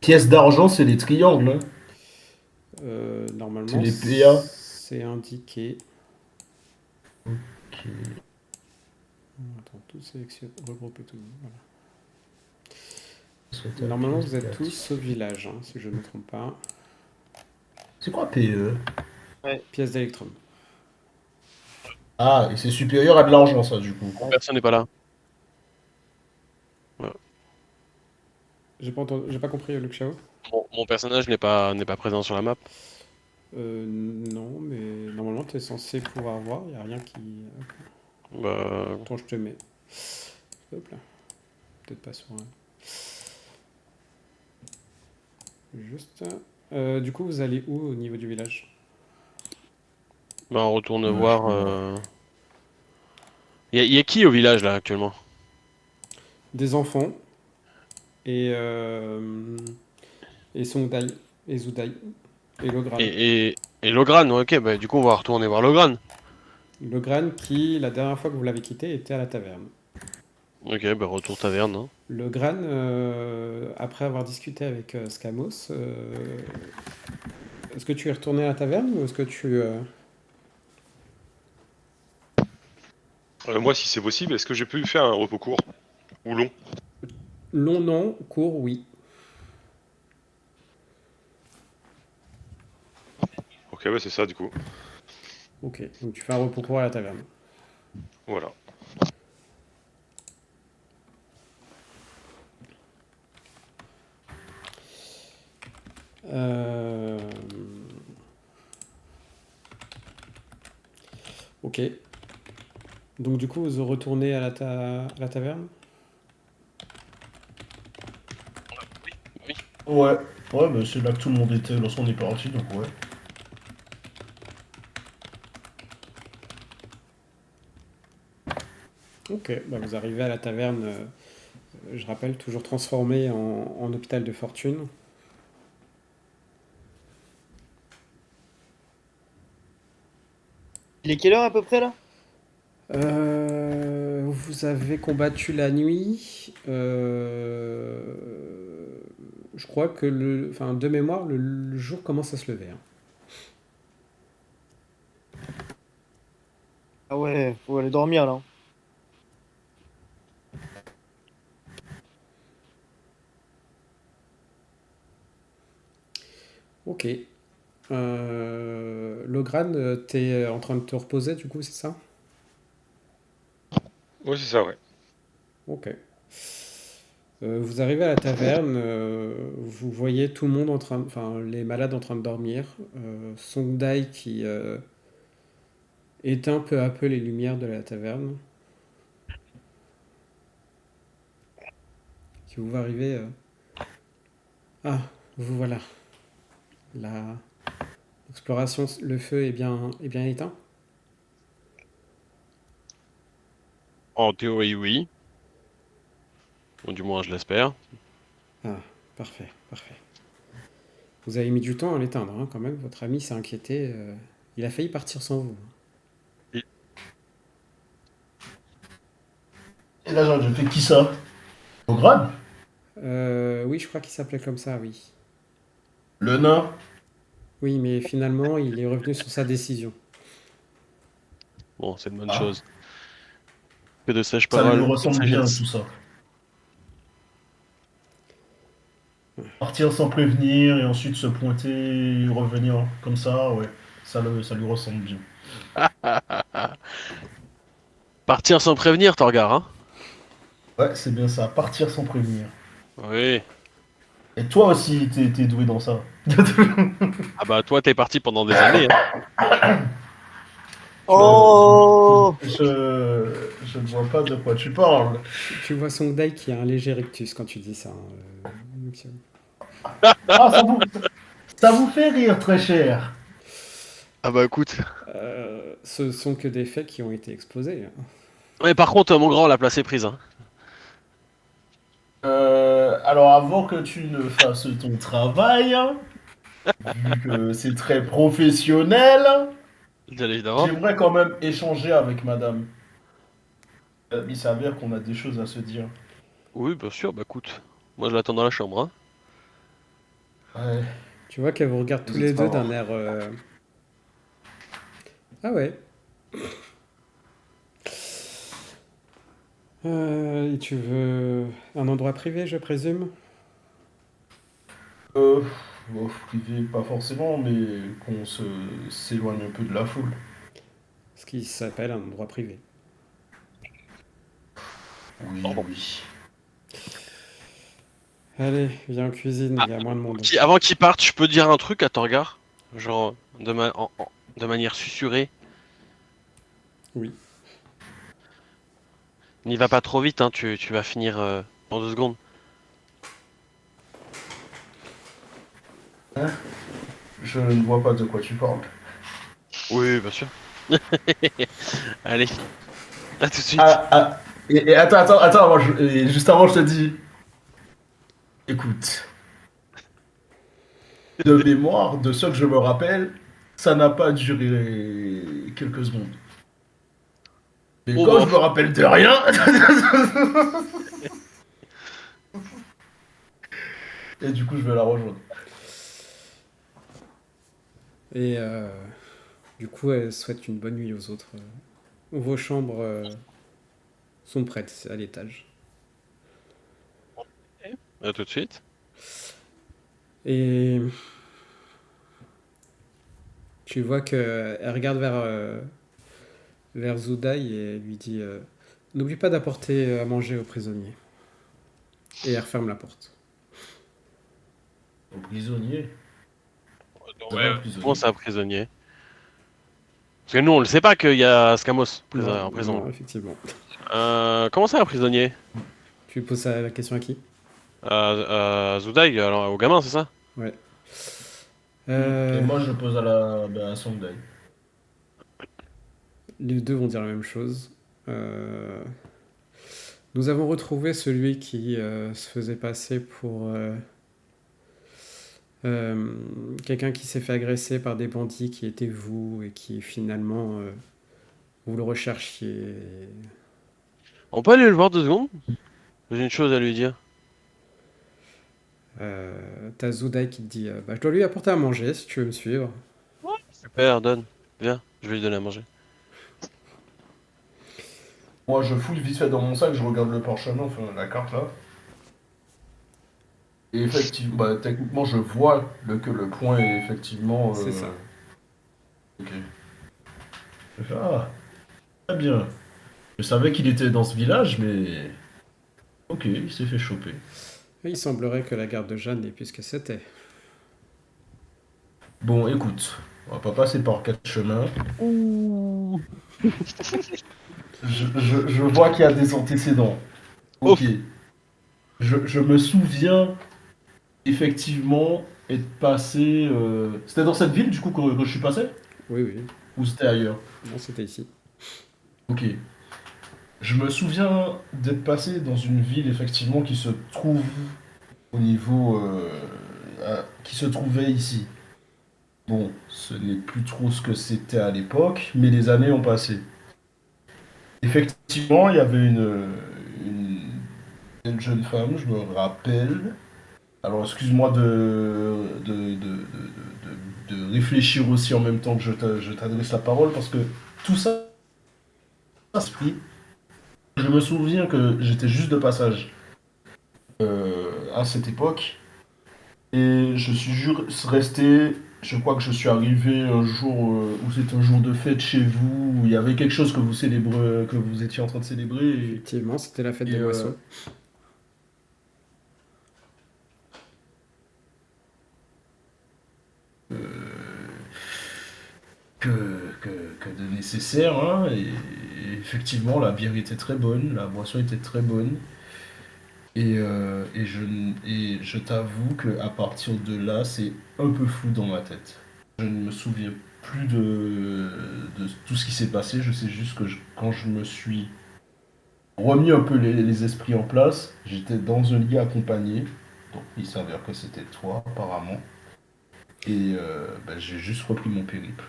S6: Pièces d'argent, c'est les triangles, hein. C'est
S1: Normalement,
S6: les PA.
S1: c'est indiqué.
S6: Ok.
S1: Attends, tout sélectionner, regrouper tout. Voilà.
S6: Soit à
S1: Normalement,
S6: pièce
S1: vous êtes
S6: d'actif.
S1: tous au village, hein, si je ne me trompe pas.
S6: C'est quoi PE?
S1: Pièce d'électrum.
S6: Ah, et c'est supérieur à de l'argent, ça, du coup.
S2: Personne n'est pas là. Ouais.
S1: J'ai pas compris, Luke Chao.
S2: Mon personnage n'est pas présent sur la map.
S1: Non, mais normalement, tu es censé pouvoir voir. Il n'y a rien qui.
S2: Bah,
S1: Attends, je te mets. Hop là. Peut-être pas sur un. Juste. Du coup, vous allez où au niveau du village?
S2: on retourne
S6: Je
S2: voir.
S6: vois.
S2: Y a qui au village là actuellement?
S1: Des enfants et et Songdai et Zudai et Logran.
S2: Et Logran, ouais, ok, bah du coup on va retourner voir Logran.
S1: Logran qui, la dernière fois que vous l'avez quitté, était à la taverne.
S2: Ok, bah retour taverne. Hein.
S1: Logran, après avoir discuté avec Scamos, est-ce que tu es retourné à la taverne ou est-ce que tu...
S5: Moi, si c'est possible, est-ce que j'ai pu faire un repos court ou long?
S1: Long non, court oui.
S5: Ok, bah c'est ça du coup.
S1: Ok, donc tu fais un repos court à la taverne.
S5: Voilà.
S1: Euh, Ok. Donc du coup, vous retournez à à la taverne?
S2: Oui.
S6: Ouais, ouais, bah c'est là que tout le monde était lorsqu'on est parti, donc ouais.
S1: Ok, bah vous arrivez à la taverne, je rappelle, toujours transformé en hôpital de fortune.
S4: Il est quelle heure à peu près là?
S1: Vous avez combattu la nuit. Je crois que enfin, de mémoire, le jour commence à se lever, hein.
S4: Ah ouais, faut aller dormir là.
S1: Ok. Logran, t'es en train de te reposer du coup, c'est ça?
S5: Ouais, c'est ça, ouais.
S1: Ok. Vous arrivez à la taverne, vous voyez tout le monde enfin les malades en train de dormir. Songdai qui éteint peu à peu les lumières de la taverne. Si vous arrivez, ah, vous voilà. La exploration, le feu est bien éteint.
S2: En théorie, oui. Ou du moins, je l'espère.
S1: Ah, parfait, parfait. Vous avez mis du temps à l'éteindre, hein, quand même. Votre ami s'est inquiété. Il a failli partir sans vous.
S6: Et là, je fais qui ça? Ograd?
S1: Oui, je crois qu'il s'appelait comme ça, oui.
S6: Le nain?
S1: Oui, mais finalement, il est revenu sur sa décision.
S2: Bon, c'est une bonne
S6: Ah,
S2: chose. Que de sages
S6: ça lui
S2: paroles, bonne
S6: ressemble bien
S2: sagesse.
S6: tout ça. Partir sans prévenir et ensuite se pointer et revenir comme ça, ouais. Ça lui ressemble bien.
S2: Partir sans prévenir, Torgar, hein?
S6: Ouais, c'est bien ça. Partir sans prévenir.
S2: Oui.
S6: Et toi aussi, t'es doué dans ça.
S2: Ah bah toi, t'es parti pendant des années, hein.
S4: Oh!
S6: Je ne vois pas de quoi tu parles.
S1: Tu vois Songdai qui a un léger rictus quand tu dis ça, hein, Luxiao.
S6: Ah, ça vous fait rire, très cher.
S2: Ah bah écoute.
S1: Ce sont que des faits qui ont été exposés.
S2: Mais par contre, mon grand, la place est prise, hein.
S6: Alors, avant que tu ne fasses ton travail, vu que c'est très professionnel,
S2: Bien évidemment.
S6: j'aimerais quand même échanger avec madame. Il s'avère qu'on a des choses à se dire.
S2: Oui, bien sûr, bah écoute. Moi, je l'attends dans la chambre, hein.
S6: Ouais,
S1: Tu vois qu'elle vous regarde tous
S6: vous
S1: les
S6: êtes
S1: deux
S6: fort.
S1: d'un air. Ah ouais. Et tu veux un endroit privé, je présume?
S6: Euh, bon, privé, pas forcément, mais qu'on s'éloigne un peu de la foule.
S1: Ce qui s'appelle un endroit privé.
S6: Oui,
S2: Oh, bon.
S6: oui.
S1: Allez, viens en cuisine,
S2: Ah,
S1: il y a moins de monde.
S2: avant qu'il parte, je peux dire un truc à Torgar? Genre, de manière susurrée.
S1: Oui.
S2: N'y va pas trop vite, hein, tu vas finir en 2 secondes.
S6: Hein? Je ne vois pas de quoi tu parles.
S2: Oui, bien sûr. Allez, à tout de suite.
S6: Et attends, et juste avant, je te dis, écoute, de mémoire, de ce que je me rappelle, ça n'a pas duré quelques secondes. Mais
S2: Bon,
S6: quand je
S2: bon.
S6: me rappelle de rien, et du coup, je vais la rejoindre.
S1: Et du coup, elle souhaite une bonne nuit aux autres. Vos chambres sont prêtes à l'étage.
S2: À tout de suite.
S1: Et tu vois qu'elle regarde vers Zudai et lui dit n'oublie pas d'apporter à manger aux prisonniers. Et elle referme la porte.
S6: Au prisonnier. Vous avez
S2: Ouais,
S6: un
S2: comment
S6: prisonnier.
S2: c'est un prisonnier? Parce que nous, on le sait pas qu'il y a Scamos
S1: Non,
S2: en prison.
S1: non, effectivement.
S2: Comment c'est un prisonnier?
S1: Tu poses la question à qui?
S2: Zoudaï, alors au gamin, c'est ça?
S1: Ouais.
S6: Et moi, je pose à Songdai.
S1: Les deux vont dire la même chose. Nous avons retrouvé celui qui se faisait passer pour quelqu'un qui s'est fait agresser par des bandits qui étaient vous et qui finalement vous le recherchiez.
S2: On peut aller le voir 2 secondes? J'ai une chose à lui dire.
S1: T'as Zudai qui te dit bah, je dois lui apporter à manger si tu veux me suivre.
S2: Super, donne. Viens, je vais lui donner à manger.
S6: Moi, je fouille vite fait dans mon sac, je regarde le parchemin, enfin la carte là. Et effectivement, bah, techniquement, je vois que le point est effectivement.
S1: C'est ça.
S6: Ok. Ah, très bien. Je savais qu'il était dans ce village, mais... Ok, il s'est fait choper.
S1: Il semblerait que la garde de Jeanne n'ait plus ce que c'était.
S6: Bon, écoute, on va pas passer par quatre chemins.
S2: Ouh.
S6: Je vois qu'il y a des antécédents. Ok.
S2: Ouf.
S6: Je me souviens effectivement être passé... C'était dans cette ville, du coup, que je suis passé?
S1: Oui, oui.
S6: Ou c'était ailleurs?
S1: Non, c'était ici.
S6: Ok. Je me souviens d'être passé dans une ville, effectivement, qui se trouve au niveau... qui se trouvait ici. Bon, ce n'est plus trop ce que c'était à l'époque, mais les années ont passé. Effectivement, il y avait une jeune femme, je me rappelle. Alors, excuse-moi de réfléchir aussi en même temps que je t'adresse la parole, parce que tout ça, esprit, je me souviens que j'étais juste de passage à cette époque, et je suis juste resté. Je crois que je suis arrivé un jour où c'était un jour de fête chez vous, où il y avait quelque chose que vous célébrez, que vous étiez en train de célébrer.
S1: Effectivement, c'était la fête
S6: Et,
S1: des boissons.
S6: euh, que de nécessaire, hein, et effectivement, la bière était très bonne, la boisson était très bonne. Et je t'avoue qu'à partir de là, c'est un peu flou dans ma tête. Je ne me souviens plus de tout ce qui s'est passé. Je sais juste que quand je me suis remis un peu les esprits en place, j'étais dans un lit accompagné. Donc il s'avère que c'était toi, apparemment. Et ben, j'ai juste repris mon périple.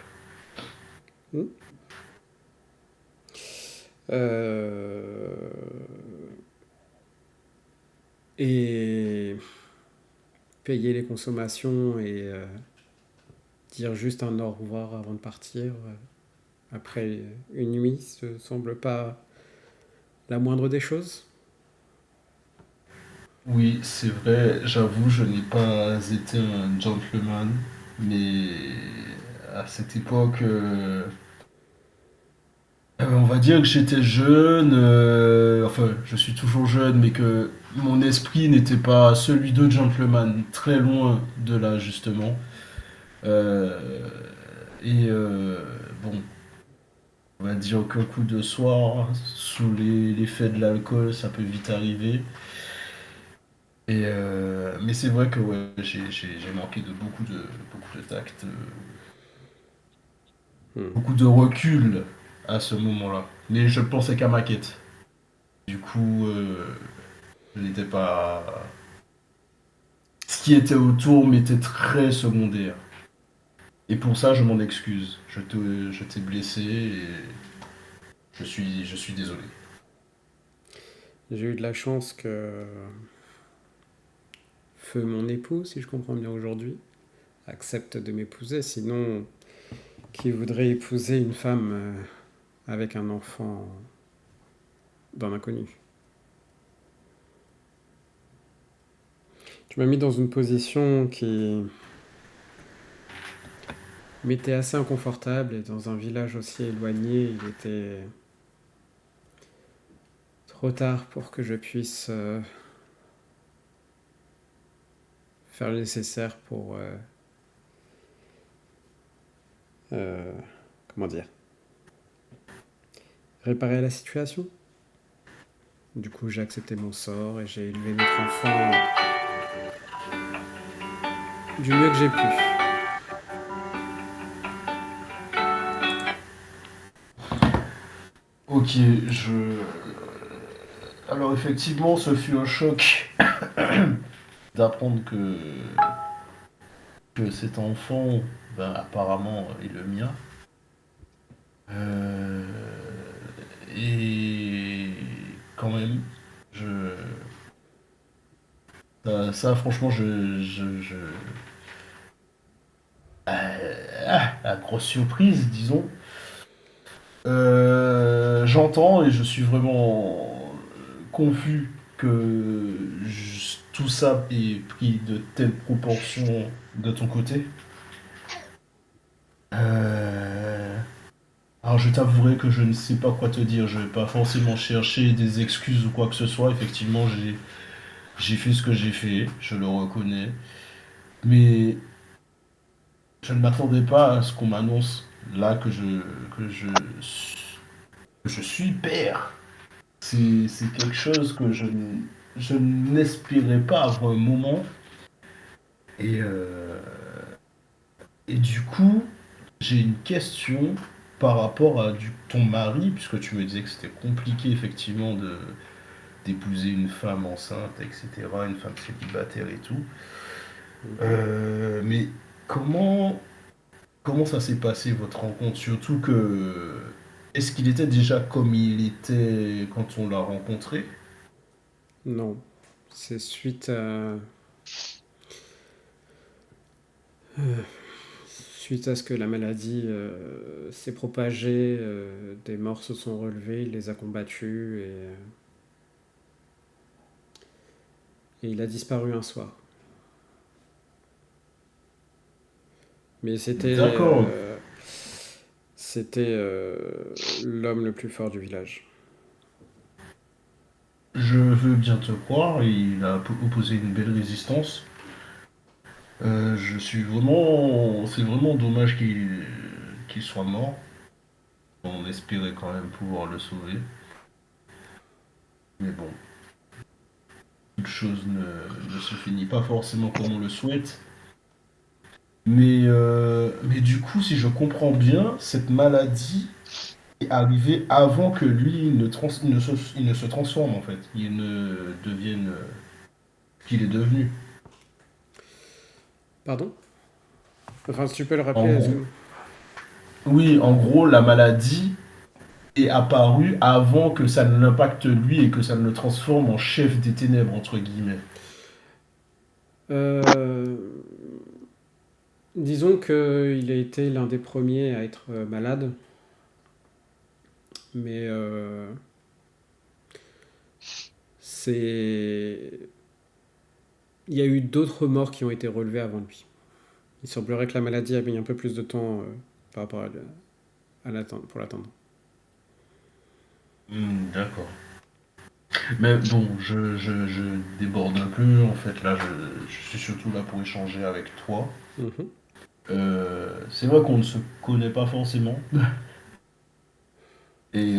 S1: Euh, Et payer les consommations et dire juste un au revoir avant de partir après une nuit, ce semble pas la moindre des choses.
S6: Oui, c'est vrai, j'avoue, je n'ai pas été un gentleman, mais à cette époque, on va dire que j'étais jeune, enfin, je suis toujours jeune, mais que mon esprit n'était pas celui de gentleman, très loin de là, justement. Euh, bon, on va dire qu'un coup de soir, sous l'effet de l'alcool, ça peut vite arriver. Mais c'est vrai que ouais, j'ai manqué de beaucoup de tact,
S1: Hmm.
S6: beaucoup de recul à ce moment-là. Mais je pensais qu'à ma quête. Du coup, je n'étais pas. Ce qui était autour m'était très secondaire. Et pour ça, je m'en excuse. Je t'ai blessé et je suis désolé.
S1: J'ai eu de la chance que Feu, mon époux, si je comprends bien aujourd'hui, accepte de m'épouser. Sinon, qui voudrait épouser une femme avec un enfant d'un inconnu? Tu m'as mis dans une position qui m'était assez inconfortable et dans un village aussi éloigné, il était trop tard pour que je puisse faire le nécessaire pour euh, comment dire, réparer la situation. Du coup, j'ai accepté mon sort et j'ai élevé notre enfant du mieux que j'ai pu.
S6: Ok, je. Alors effectivement, ce fut un choc d'apprendre que cet enfant, ben, apparemment, est le mien. Euh, et quand même, je. Ça, franchement, la grosse surprise, disons. J'entends et je suis vraiment confus que tout ça ait pris de telles proportions de ton côté. Euh, Alors je t'avouerai que je ne sais pas quoi te dire, je vais pas forcément chercher des excuses ou quoi que ce soit, effectivement j'ai fait ce que j'ai fait, je le reconnais, mais je ne m'attendais pas à ce qu'on m'annonce là que je, que je suis père. C'est quelque chose que je n'espérais pas avant un moment, et, euh, et du coup, j'ai une question par rapport à ton mari, puisque tu me disais que c'était compliqué effectivement d'épouser une femme enceinte, etc., une femme célibataire et tout. Mais comment, comment ça s'est passé votre rencontre? Surtout que, est-ce qu'il était déjà comme il était quand on l'a rencontré?
S1: Non, c'est suite à ce que la maladie s'est propagée, des morts se sont relevés, il les a combattus et il a disparu un soir. Mais
S6: D'accord,
S1: c'était l'homme le plus fort du village.
S6: je veux bien te croire, il a opposé une belle résistance. Je suis vraiment. C'est vraiment dommage qu'il soit mort. On espérait quand même pouvoir le sauver. Mais bon, toute chose ne se finit pas forcément comme on le souhaite. Mais du coup, si je comprends bien, cette maladie est arrivée avant que lui il ne se transforme en fait. Il ne devienne ce qu'il est devenu.
S1: Pardon? Enfin, si tu peux le
S6: En
S1: rappeler,
S6: gros, oui, en gros, la maladie est apparu avant que ça ne l'impacte lui et que ça ne le transforme en chef des ténèbres, entre guillemets.
S1: Euh, disons qu'il a été l'un des premiers à être malade, mais c'est... Il y a eu d'autres morts qui ont été relevés avant lui. Il semblerait que la maladie a mis un peu plus de temps par rapport à l'attendre, pour l'attendre.
S6: D'accord. Mais bon, je déborde un peu. En fait, là, je suis surtout là pour échanger avec toi.
S1: Mhm.
S6: C'est vrai qu'on ne se connaît pas forcément. Et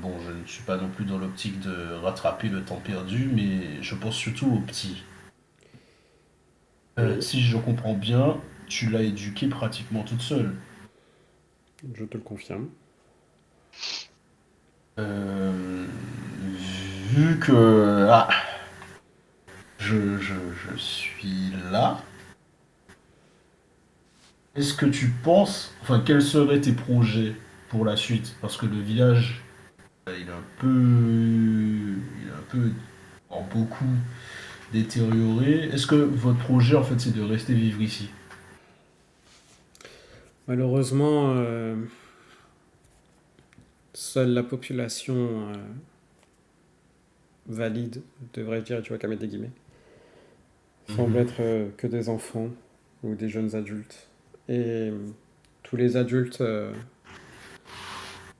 S6: bon, je ne suis pas non plus dans l'optique de rattraper le temps perdu, mais je pense surtout au petit.
S1: Oui,
S6: Si je comprends bien, tu l'as éduqué pratiquement toute seule.
S1: je te le confirme.
S6: Euh, Vu que je suis là, est-ce que tu penses, enfin, quels seraient tes projets pour la suite? Parce que le village, il est un peu, en beaucoup détérioré. Est-ce que votre projet, en fait, c'est de rester vivre ici?
S1: Malheureusement, seule la population valide, devrais-je dire, tu vois qu'à mettre des guillemets, semble être que des enfants ou des jeunes adultes. Et tous les adultes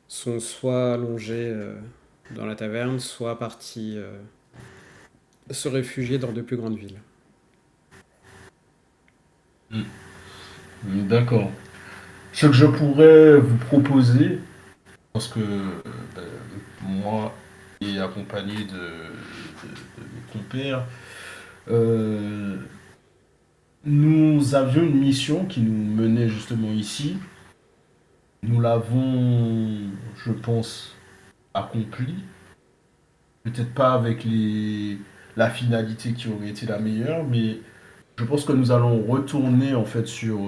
S1: sont soit allongés dans la taverne, soit partis se réfugier dans de plus grandes villes.
S6: D'accord. Ce que je pourrais vous proposer, parce que ben, moi et accompagné de mes compères, euh, nous avions une mission qui nous menait justement ici. Nous l'avons, je pense, accomplie. Peut-être pas avec la finalité qui aurait été la meilleure, mais je pense que nous allons retourner en fait sur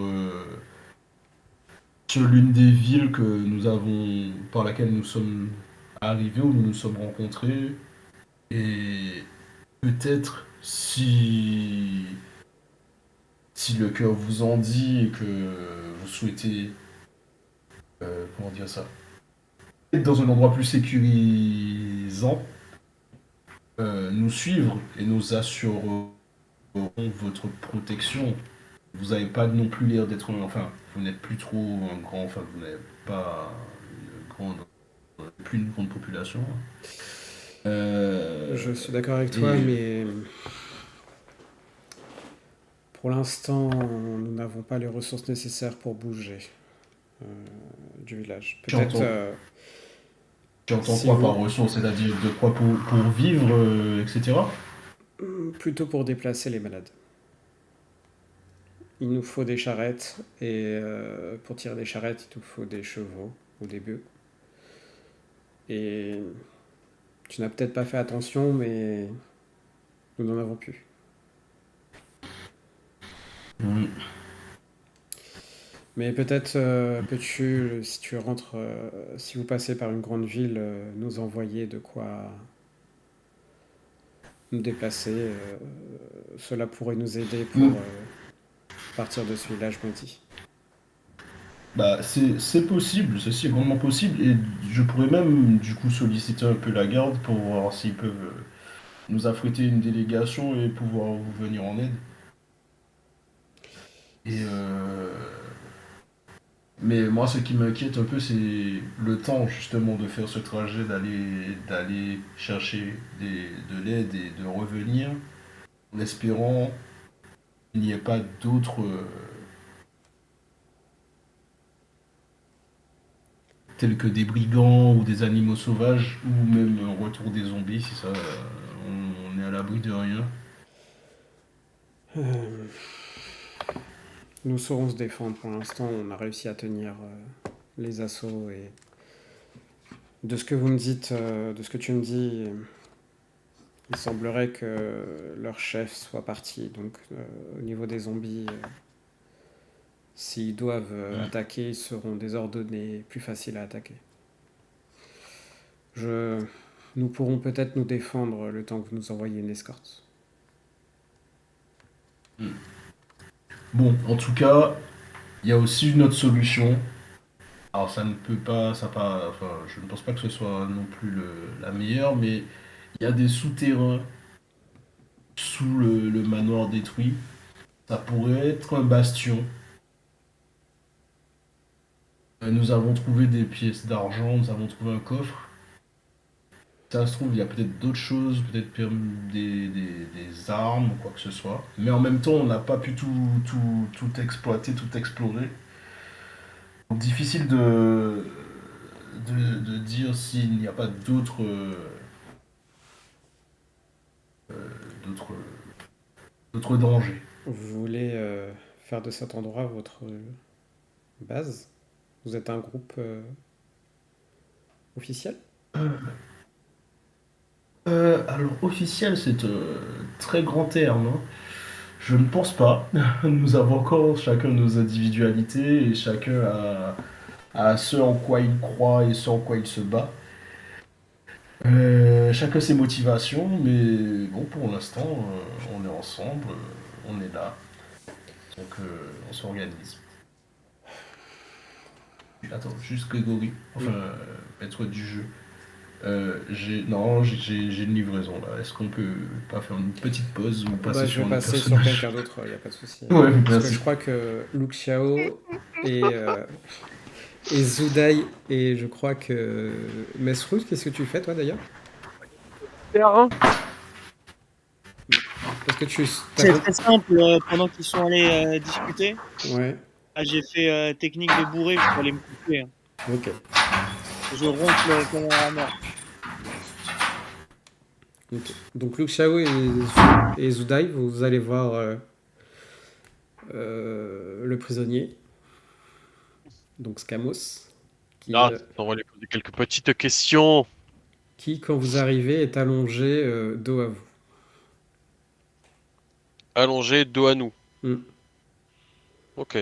S6: l'une des villes que nous avons, par laquelle nous sommes arrivés, où nous nous sommes rencontrés. Et peut-être si le cœur vous en dit et que vous souhaitez, comment dire ça, être dans un endroit plus sécurisant, nous suivre et nous assurerons votre protection. Vous n'avez pas non plus l'air d'être, enfin, vous n'êtes plus trop un grand, enfin, vous n'avez pas plus une grande population.
S1: Je suis d'accord avec toi,
S6: et-
S1: mais pour l'instant, nous n'avons pas les ressources nécessaires pour bouger du village. Peut-être
S6: Tu entends
S1: si
S6: quoi
S1: vous-
S6: par ressources, c'est-à-dire de quoi pour vivre, etc.
S1: plutôt pour déplacer les malades. Il nous faut des charrettes, et pour tirer des charrettes, il nous faut des chevaux ou des bœufs. Et tu n'as peut-être pas fait attention, mais nous n'en avons plus.
S6: Mm.
S1: Mais peut-être peux-tu, si tu rentres, si vous passez par une grande ville, nous envoyer de quoi nous déplacer. Cela pourrait nous aider pour partir de ce village maudit.
S6: Bah, c'est possible, ceci est grandement possible, et je pourrais même du coup solliciter un peu la garde pour voir s'ils peuvent nous affréter une délégation et pouvoir vous venir en aide. Et mais moi, ce qui m'inquiète un peu, c'est le temps justement de faire ce trajet, d'aller chercher de l'aide et de revenir, en espérant qu'il n'y ait pas d'autres tels que des brigands ou des animaux sauvages, ou même un retour des zombies, si ça, on est à l'abri de rien.
S1: Euh, Nous saurons se défendre. Pour l'instant, on a réussi à tenir les assauts. Et de ce que vous me dites, de ce que tu me dis, il semblerait que leur chef soit parti. Donc, au niveau des zombies, s'ils doivent attaquer, ils seront désordonnés, plus faciles à attaquer. Nous pourrons peut-être nous défendre le temps que vous nous envoyez une escorte.
S6: Bon, en tout cas, il y a aussi une autre solution. Alors ça ne peut pas, ça pas, enfin, je ne pense pas que ce soit non plus la meilleure, mais il y a des souterrains sous le manoir détruit. Ça pourrait être un bastion. Nous avons trouvé des pièces d'argent, nous avons trouvé un coffre. Ça se trouve, il y a peut-être d'autres choses, peut-être des armes ou quoi que ce soit. Mais en même temps, on n'a pas pu tout exploiter, tout explorer. Donc, difficile de dire s'il n'y a pas d'autres d'autres dangers.
S1: Vous voulez faire de cet endroit votre base? Vous êtes un groupe officiel?
S6: Alors, officiel, c'est un très grand terme, hein. Je ne pense pas. Nous avons encore chacun nos individualités et chacun a ce en quoi il croit et ce en quoi il se bat. Chacun ses motivations, mais bon, pour l'instant, on est ensemble, on est là, donc on s'organise. Attends, juste Grégory, enfin, maître du jeu. J'ai une livraison là. Est-ce qu'on peut pas faire une petite pause ou passer
S1: Je
S6: sur
S1: vais
S6: un autre
S1: passer sur
S6: personnage?
S1: quelqu'un d'autre, il n'y a pas de souci.
S6: Ouais,
S1: Parce que
S6: merci.
S1: je crois que Luke Xiao et Zudai, et je crois que Mesrut, qu'est-ce que tu fais toi d'ailleurs? Parce que
S4: C'est très simple, pendant qu'ils sont allés discuter,
S1: Ouais,
S4: j'ai fait technique de bourré pour aller me coucher, hein.
S1: ok.
S4: Je ronfle comme un mort.
S1: Ok. Donc Luke Xiao et Zudai, vous allez voir le prisonnier, donc Scamos,
S2: Ah, on va lui poser quelques petites questions.
S1: qui, quand vous arrivez, est allongé dos à vous.
S2: Allongé, dos à nous.
S1: Hmm.
S2: Ok.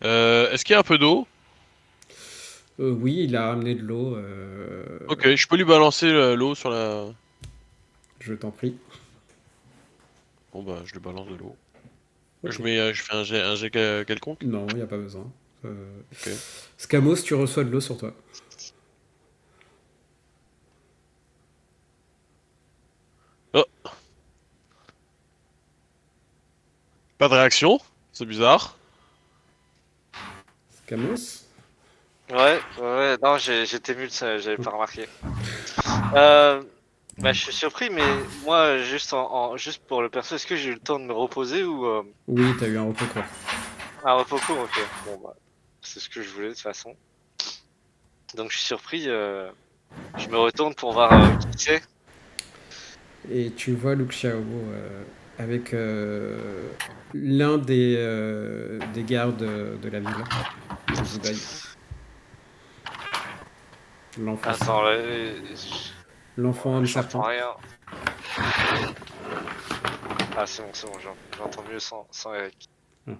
S2: Est-ce qu'il y a un peu d'eau?
S1: Oui, il a ramené de l'eau.
S2: Ok, je peux lui balancer l'eau sur la...
S1: Je t'en prie.
S2: Bon bah, je lui balance de l'eau.
S1: Ok.
S2: Je fais un jet quelconque.
S1: Non, il n'y a pas besoin.
S2: Ok.
S1: Scamos, tu reçois de l'eau sur toi.
S2: Pas de réaction. C'est bizarre.
S1: Scamos,
S3: Ouais, non, j'étais mute, ça, j'avais pas remarqué. Euh, Bah, je suis surpris, mais moi, juste pour le perso, est-ce que j'ai eu le temps de me reposer ou
S1: Oui, t'as eu un repos court.
S3: un repos court? Ok, bon, bah, c'est ce que je voulais de toute façon. Donc, je suis surpris, je me retourne pour voir qui c'est.
S1: Et tu vois Luke Xiao avec l'un des gardes de la ville, Zudai. L'enfant,
S3: Attends, là,
S1: l'enfant homme
S3: j'entends
S1: serpent.
S3: rien. Ah, c'est bon, j'entends mieux sans Eric.
S1: Hmm.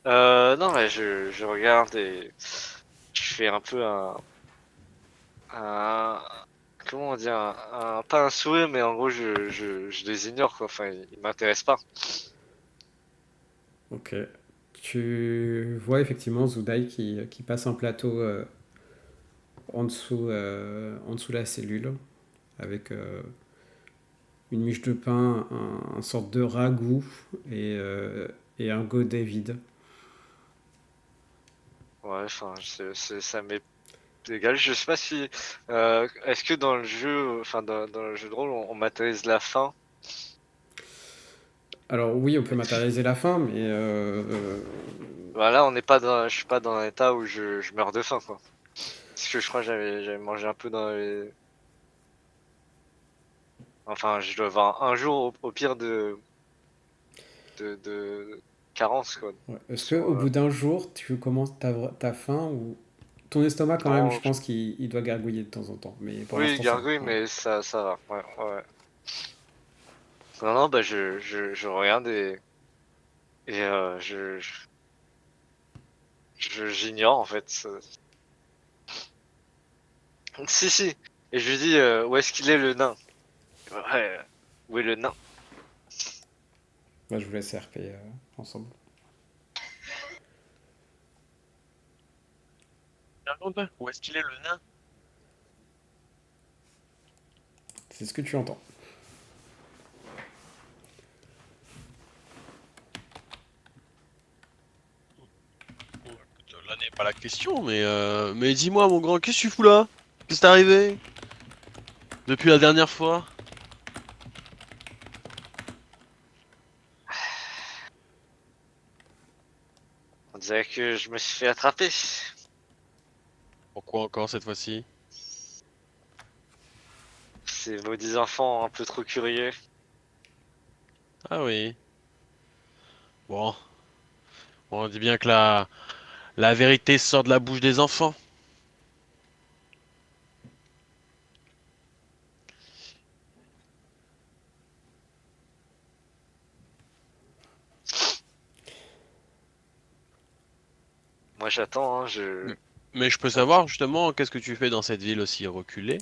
S3: Non, mais je regarde et je fais un peu un comment dire, pas un sourire, mais en gros, je les ignore, quoi. Enfin, ils m'intéressent pas.
S1: Ok. Tu vois effectivement Zudai qui passe un plateau en dessous de la cellule avec une miche de pain, un sorte de ragoût et un godet vide.
S3: Ouais, enfin, ça m'est égal. Je sais pas si, est-ce que dans le jeu, enfin, dans le jeu de rôle, on matérialise la fin?
S1: Alors oui, on peut matérialiser la fin, mais
S3: Voilà, on n'est pas je suis pas dans un état où je meurs de faim, quoi. Parce que je crois que j'avais mangé un peu dans les, enfin, je dois avoir un jour au pire de carence, quoi.
S1: ouais. Est-ce que
S3: Sur,
S1: au bout d'un jour, tu commences ta faim ou ton estomac quand même, je
S3: non,
S1: pense qu'il doit gargouiller de temps en temps, mais pour
S3: oui,
S1: l'instant ça va.
S3: gargouille,
S1: Ouais.
S3: mais ça va. Ouais, ouais. Non, non, bah je regarde et j'ignore en fait. Si, si. Et je lui dis où est-ce qu'il est le nain? Ouais, où est le nain?
S1: Bah, je vous laisse RP ensemble.
S2: Où est-ce qu'il est le nain?
S1: C'est ce que tu entends.
S2: Bon, écoute, là n'est pas la question, mais dis-moi, mon grand, qu'est-ce que tu fous là? Qu'est-ce qui t'est arrivé? Depuis la dernière fois?
S3: On dirait que je me suis fait attraper.
S2: Pourquoi encore cette fois-ci?
S3: Ces maudits enfants un peu trop curieux.
S2: Ah oui. Bon, on dit bien que la vérité sort de la bouche des enfants.
S3: Moi j'attends, hein,
S2: Mais je peux
S3: j'attends.
S2: savoir justement qu'est-ce que tu fais dans cette ville aussi reculée?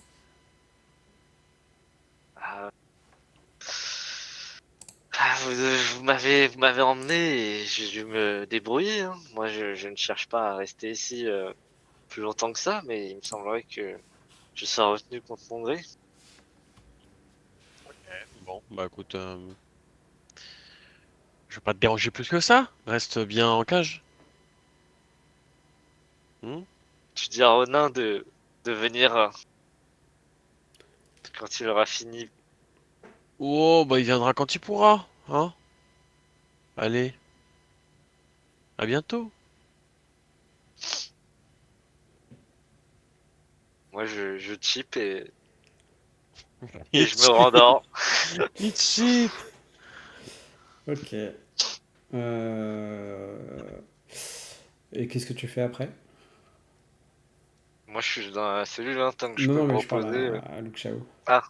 S3: Ah, vous m'avez emmené et j'ai dû me débrouiller, hein. Moi je ne cherche pas à rester ici plus longtemps que ça, mais il me semblerait que je sois retenu contre mon gré.
S2: Bon, bah écoute, je vais pas te déranger plus que ça. Reste bien en cage. Hmm.
S3: Tu dis à Ronin de venir quand il aura fini.
S2: Oh, bah il viendra quand il pourra, hein? Allez, à bientôt.
S3: Moi je chip et
S2: Il
S3: je me
S2: cheat,
S3: rendors.
S2: il cheat.
S1: Ok. Euh, Et qu'est-ce que tu fais après?
S3: Moi je suis dans la cellule, hein, tant que je
S1: Non,
S3: peux
S1: non,
S3: me
S1: mais je parle
S3: reposer.
S1: à Luke Xiao.
S3: Ah,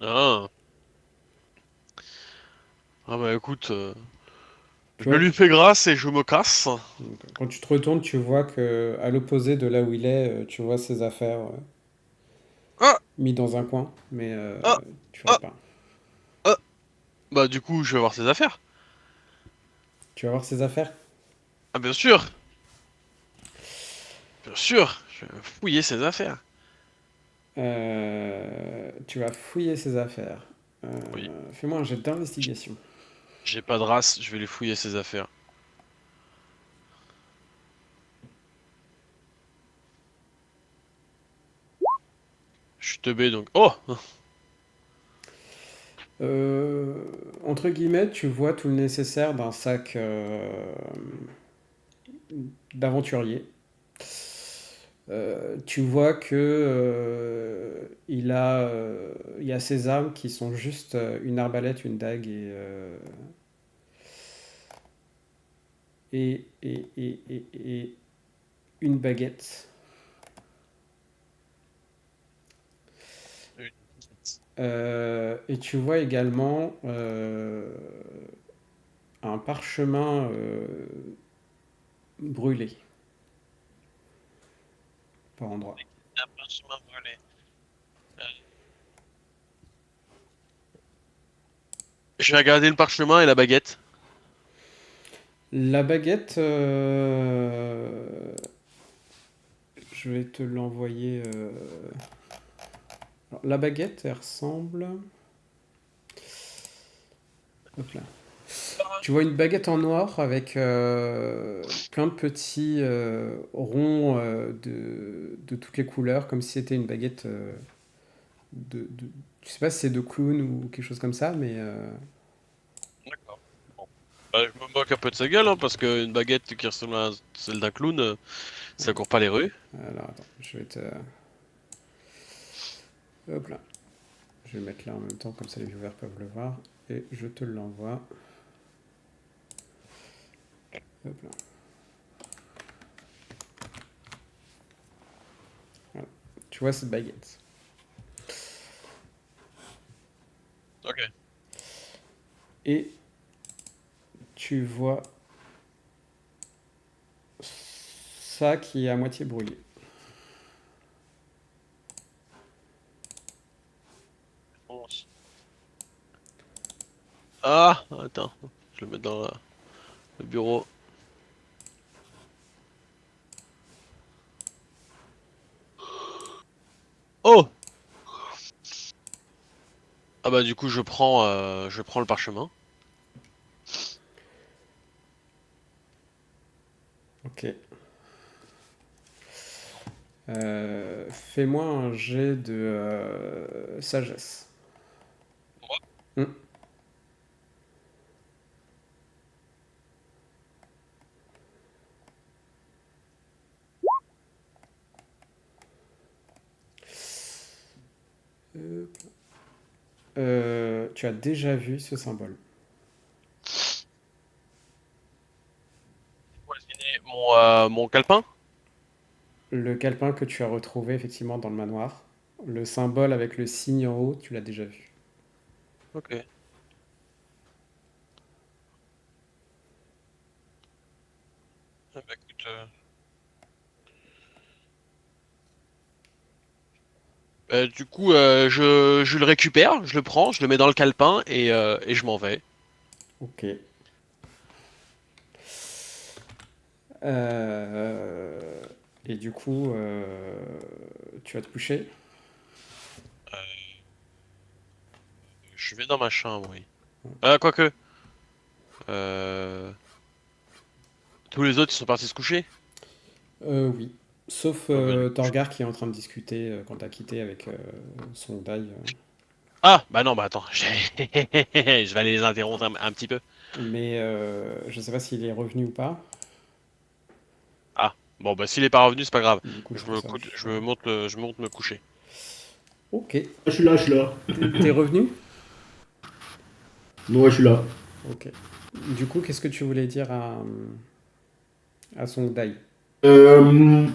S2: Ah, ah bah écoute,
S1: Tu
S2: je
S1: vois,
S2: lui fais grâce et je me casse.
S1: donc, quand tu te retournes, tu vois que à l'opposé de là où il est, tu vois ses affaires
S2: Ah,
S1: mis dans un coin, mais
S2: ah,
S1: tu vois
S2: ah,
S1: pas.
S2: ah. Bah du coup, je vais voir ses affaires.
S1: Tu vas voir ses affaires?
S2: Ah bien sûr, bien sûr. Je vais fouiller ses affaires.
S1: Tu vas fouiller ses affaires.
S2: Oui,
S1: Fais-moi un jet d'investigation.
S2: j'ai pas de race, je vais lui fouiller ses affaires. Je suis teubé donc. Oh!
S1: Entre guillemets, tu vois tout le nécessaire d'un sac d'aventurier. Tu vois que il y a ses armes qui sont juste une arbalète, une dague et une baguette. Et tu vois également un parchemin brûlé par endroit.
S2: Un parchemin brûlé. Je vais regarder le parchemin et la baguette.
S1: La baguette, je vais te l'envoyer. Alors, la baguette, elle ressemble. Hop là. Tu vois une baguette en noir avec plein de petits ronds de toutes les couleurs, comme si c'était une baguette je sais pas si c'est de clown ou quelque chose comme ça, mais
S2: D'accord. Bon. Bah, je me moque un peu de sa gueule, hein, parce qu'une baguette qui ressemble à celle d'un clown, ça court pas les rues.
S1: alors attends, je vais te. Hop là. Je vais le mettre là en même temps, comme ça les viewers peuvent le voir. Et je te l'envoie. Hop là. Voilà. Tu vois cette baguette.
S2: Ok.
S1: Et tu vois ça qui est à moitié brûlé.
S2: Ah, attends. Je le mets dans le bureau. Oh! Ah bah du coup je prends le parchemin.
S1: Ok. Fais-moi un jet de sagesse. Hmm. Tu as déjà vu ce symbole.
S2: Mon calepin?
S1: Le calepin que tu as retrouvé effectivement dans le manoir. Le symbole avec le signe en haut, tu l'as déjà vu.
S2: Ok. Ah bah écoute, du coup, je le récupère, je le prends, je le mets dans le calepin et je m'en vais.
S1: Ok. Euh, Et du coup, tu vas te coucher.
S2: Euh, je vais dans ma chambre, oui. Quoique. Euh, tous les autres ils sont partis se coucher?
S1: Oui. Sauf
S2: Ah bah du coup,
S1: Torgar qui est en train de discuter quand t'as quitté avec son dail.
S2: Ah, bah non, bah attends, je vais aller les interrompre un petit peu.
S1: Mais je sais pas s'il est revenu ou pas.
S2: Ah, bon, bah s'il est pas revenu, c'est pas grave.
S1: Du coup, je
S2: Je
S1: fais
S2: me,
S1: ça.
S2: je monte me coucher.
S1: Ok.
S6: Je suis là, je suis là.
S1: T'es revenu?
S6: Ouais, je suis là.
S1: Ok. Du coup, qu'est-ce que tu voulais dire à son dail?
S6: Euh,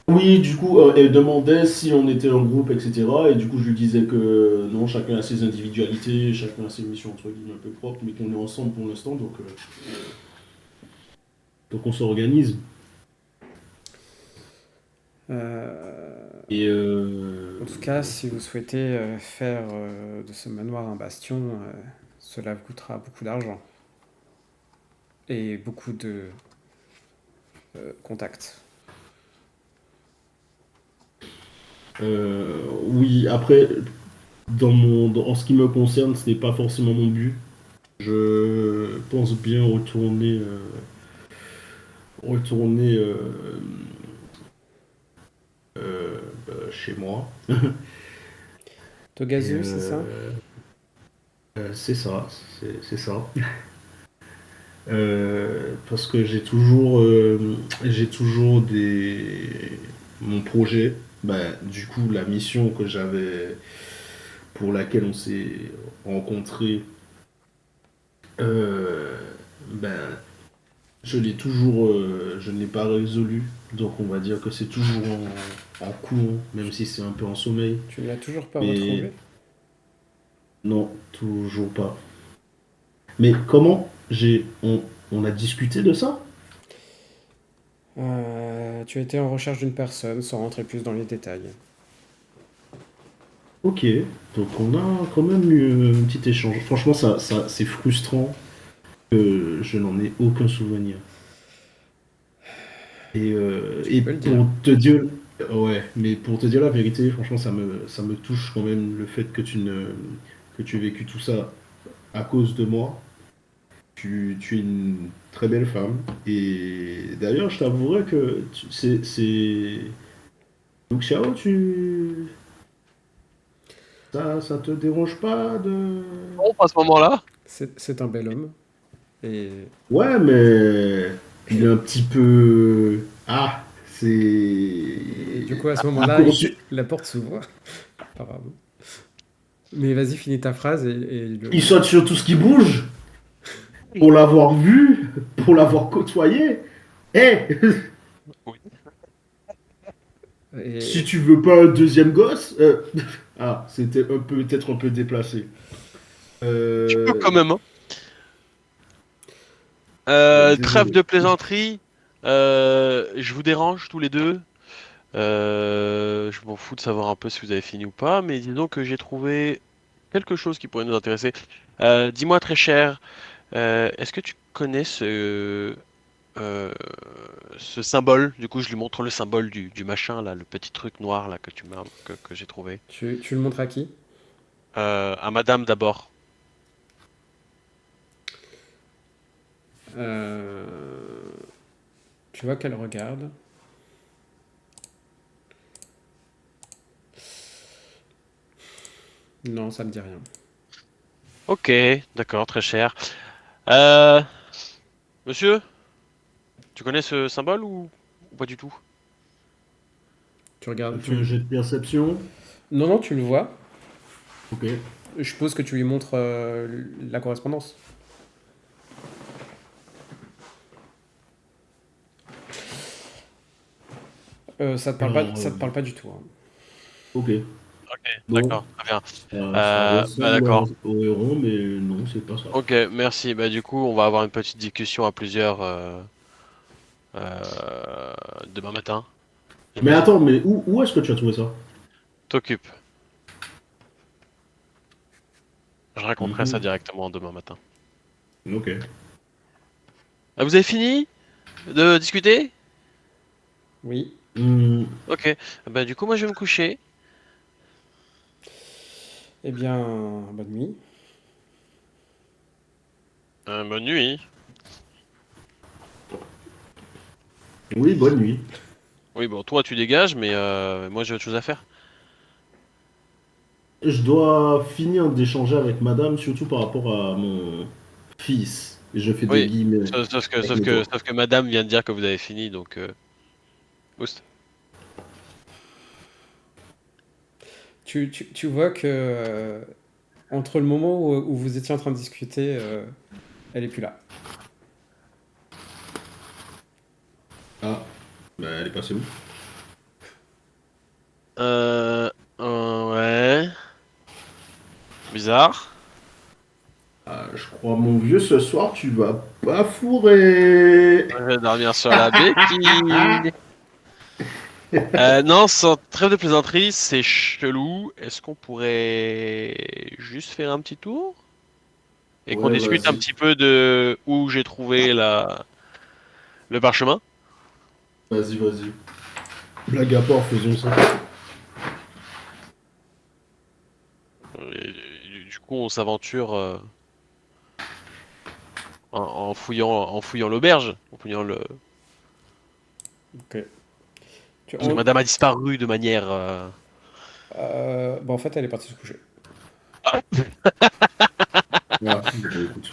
S6: oui, du coup, elle demandait si on était un groupe, etc. Et du coup, je lui disais que non, chacun a ses individualités, chacun a ses missions entre guillemets un peu propres, mais qu'on est ensemble pour l'instant, donc on s'organise. Et
S1: En tout cas, si vous souhaitez faire de ce manoir un bastion, cela vous coûtera beaucoup d'argent et beaucoup de contacts.
S6: oui, après, en ce qui me concerne, ce n'est pas forcément mon but. Je pense bien retourner
S7: chez moi.
S1: Togazu,
S7: Et,
S1: c'est ça?
S7: C'est ça, c'est ça. Parce que j'ai toujours mon projet. Ben, du coup, la mission que j'avais, pour laquelle on s'est rencontrés, euh, ben, je ne l'ai pas résolu. Donc, on va dire que c'est toujours en cours, même si c'est un peu en sommeil.
S1: Tu ne l'as toujours pas
S7: Mais
S1: retrouvé?
S7: non, toujours pas. Mais comment on a discuté de ça?
S1: Tu étais en recherche d'une personne, sans rentrer plus dans les détails.
S7: Ok, donc on a quand même eu un petit échange. Franchement, ça c'est frustrant que je n'en ai aucun souvenir.
S1: Tu
S7: Et
S1: peux le dire.
S7: pour te dire, ouais, mais pour te dire la vérité, franchement, ça me touche quand même le fait que tu aies vécu tout ça à cause de moi. Tu es une très belle femme. Et d'ailleurs, je t'avouerai que c'est. Donc, Xiao, ça te dérange pas de.
S2: Bon, à ce moment-là.
S1: C'est un bel homme. Et
S7: Ouais, mais il est un petit peu. Ah,
S1: du coup, à ce
S7: c'est.
S1: moment-là,
S7: Accourci.
S1: la porte s'ouvre, apparemment. Mais vas-y, finis ta phrase et
S7: Il saute sur tout ce qui bouge pour l'avoir vu, pour l'avoir côtoyé. Eh,
S2: Oui.
S1: et
S7: si tu veux pas un deuxième gosse. Ah, c'était peut-être un peu déplacé.
S2: Tu peux quand
S7: Euh,
S2: même, hein. Trêve
S7: Désolé.
S2: de plaisanterie. Je vous dérange tous les deux. Je m'en fous de savoir un peu si vous avez fini ou pas, mais disons que j'ai trouvé quelque chose qui pourrait nous intéresser. Dis-moi très cher, est-ce que tu connais euh, ce symbole? Du coup, je lui montre le symbole du machin là, le petit truc noir là que j'ai trouvé.
S1: tu le montres à qui?
S2: À Madame d'abord.
S1: Euh, Tu vois qu'elle regarde. Non, ça me dit rien.
S2: Ok, d'accord, très cher. Euh, Monsieur, tu connais ce symbole ou pas du tout?
S1: Tu regardes.
S7: Fais un jet de perception.
S1: Non, non, tu le vois.
S7: Ok.
S1: Je suppose que tu lui montres la correspondance.
S7: Alors,
S1: Ça te parle pas du tout, hein.
S7: ok.
S2: Ok,
S7: Bon,
S2: d'accord, très bien.
S7: ça
S2: Bah
S7: ressemble
S2: d'accord.
S7: au héron, mais non, c'est pas ça.
S2: Ok, merci. Bah du coup, on va avoir une petite discussion à plusieurs demain matin,
S7: Mais
S2: j'imagine.
S7: attends, mais où est-ce que tu as trouvé ça?
S2: T'occupe. Je raconterai ça
S7: Mhm.
S2: directement demain matin.
S7: Ok.
S2: Ah, vous avez fini de discuter?
S1: Oui.
S7: Hmm,
S2: Ok. Bah du coup, moi je vais me coucher.
S1: Eh bien, bonne nuit.
S2: Bonne nuit.
S7: oui, bonne nuit.
S2: Oui, bon, toi tu dégages, mais moi j'ai autre chose à faire.
S7: Je dois finir d'échanger avec madame, surtout par rapport à mon fils. Et je fais des
S2: Oui.
S7: guillemets avec mes doigts.
S2: Sauf que Madame vient de dire que vous avez fini, donc oust.
S1: Tu vois que entre le moment où vous étiez en train de discuter, elle est plus là.
S7: Ah, bah elle est passée où?
S2: Euh, ouais. Bizarre.
S7: Ah, je crois, mon vieux, ce soir, tu vas pas fourrer.
S2: Je vais dormir sur la béquille. Non, sans trêve de plaisanterie, c'est chelou. Est-ce qu'on pourrait juste faire un petit tour et qu'on
S7: Ouais,
S2: discute un
S7: vas-y.
S2: petit peu de où j'ai trouvé le parchemin?
S7: Vas-y, vas-y. Blague à part, faisons ça.
S2: Du coup, on s'aventure en fouillant l'auberge, en fouillant le.
S1: Ok.
S2: Parce que Madame a disparu de manière
S1: Bah, en fait, elle est partie se coucher.
S7: Ah, écoute.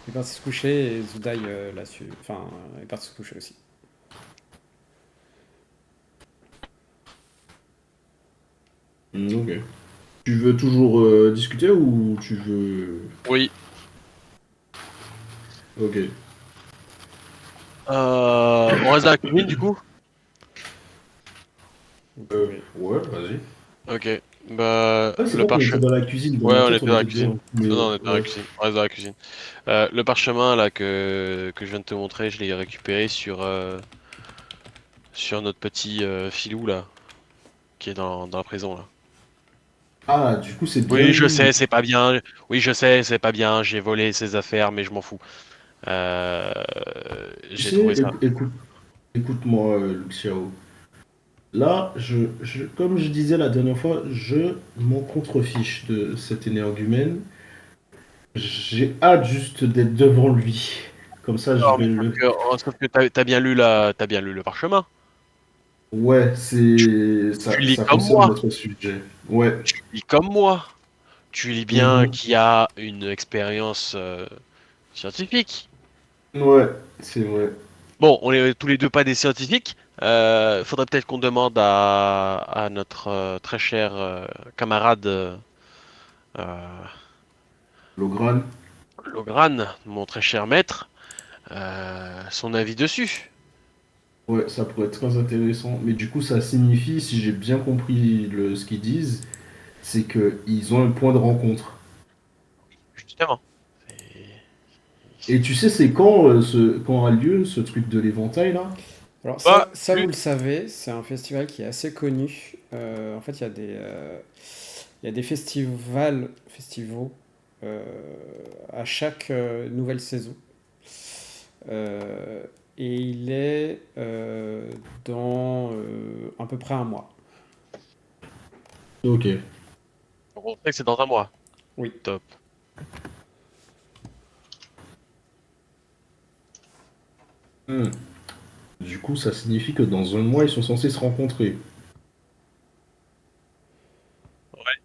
S1: Elle est partie se coucher et Zudai là-dessus. Enfin, elle est partie se coucher aussi.
S7: Ok. Tu veux toujours discuter ou tu veux...
S2: Oui.
S7: Ok.
S2: On reste dans la cuisine du coup?
S1: Vous pouvez-
S7: Ouais, vas-y.
S2: Ok. Bah,
S7: Ah, c'est
S2: le
S7: pas qu'on était
S2: parchemin.
S7: dans la cuisine, dans
S2: Ouais,
S7: ma
S2: on
S7: tête
S2: était
S7: on
S2: dans la
S7: était
S2: cuisine.
S7: dehors. Mais,
S2: Non, non, on était dans la
S7: ouais.
S2: cuisine. On reste dans la cuisine. Le parchemin là que je viens de te montrer, je l'ai récupéré sur notre petit filou là, qui est dans la prison là.
S7: Ah, du coup, c'est bien
S2: Oui, je
S7: lui.
S2: sais, c'est pas bien. Oui, je sais, c'est pas bien. J'ai volé ses affaires, mais je m'en fous. Euh,
S7: Tu
S2: j'ai
S7: sais,
S2: trouvé ça.
S7: écoute-moi, Luxiao. Là, comme je disais la dernière fois, je m'en contrefiche de cet énergumène. J'ai hâte juste d'être devant lui. Comme ça, je
S2: Non, mais
S7: vais le...
S2: sauf que t'as bien lu le parchemin.
S7: Ouais,
S2: Tu,
S7: ça,
S2: tu lis
S7: ça
S2: comme
S7: concerne
S2: moi.
S7: notre sujet. Ouais.
S2: Tu lis comme moi. Tu lis bien
S7: Mhm.
S2: qu'il y a une expérience scientifique.
S7: Ouais, c'est vrai.
S2: Bon, on est tous les deux pas des scientifiques. Faudrait peut-être qu'on demande à notre très cher camarade euh,
S7: Logran.
S2: Logran, mon très cher maître, son avis dessus.
S7: Ouais, ça pourrait être très intéressant. Mais du coup, ça signifie, si j'ai bien compris ce qu'ils disent, c'est qu'ils ont un point de rencontre.
S2: Justement.
S7: Et tu sais, c'est quand a lieu ce truc de l'éventail là?
S1: Alors
S2: Bah,
S1: ça vous le savez, c'est un festival qui est assez connu. En fait, il y a des festivals euh, à chaque nouvelle saison. Euh, et il est dans à peu près un mois.
S7: Ok.
S2: on sait que c'est dans un mois.
S1: Oui.
S2: Top.
S7: Hmm. Du coup, ça signifie que dans un mois, ils sont censés se rencontrer.
S2: Ouais.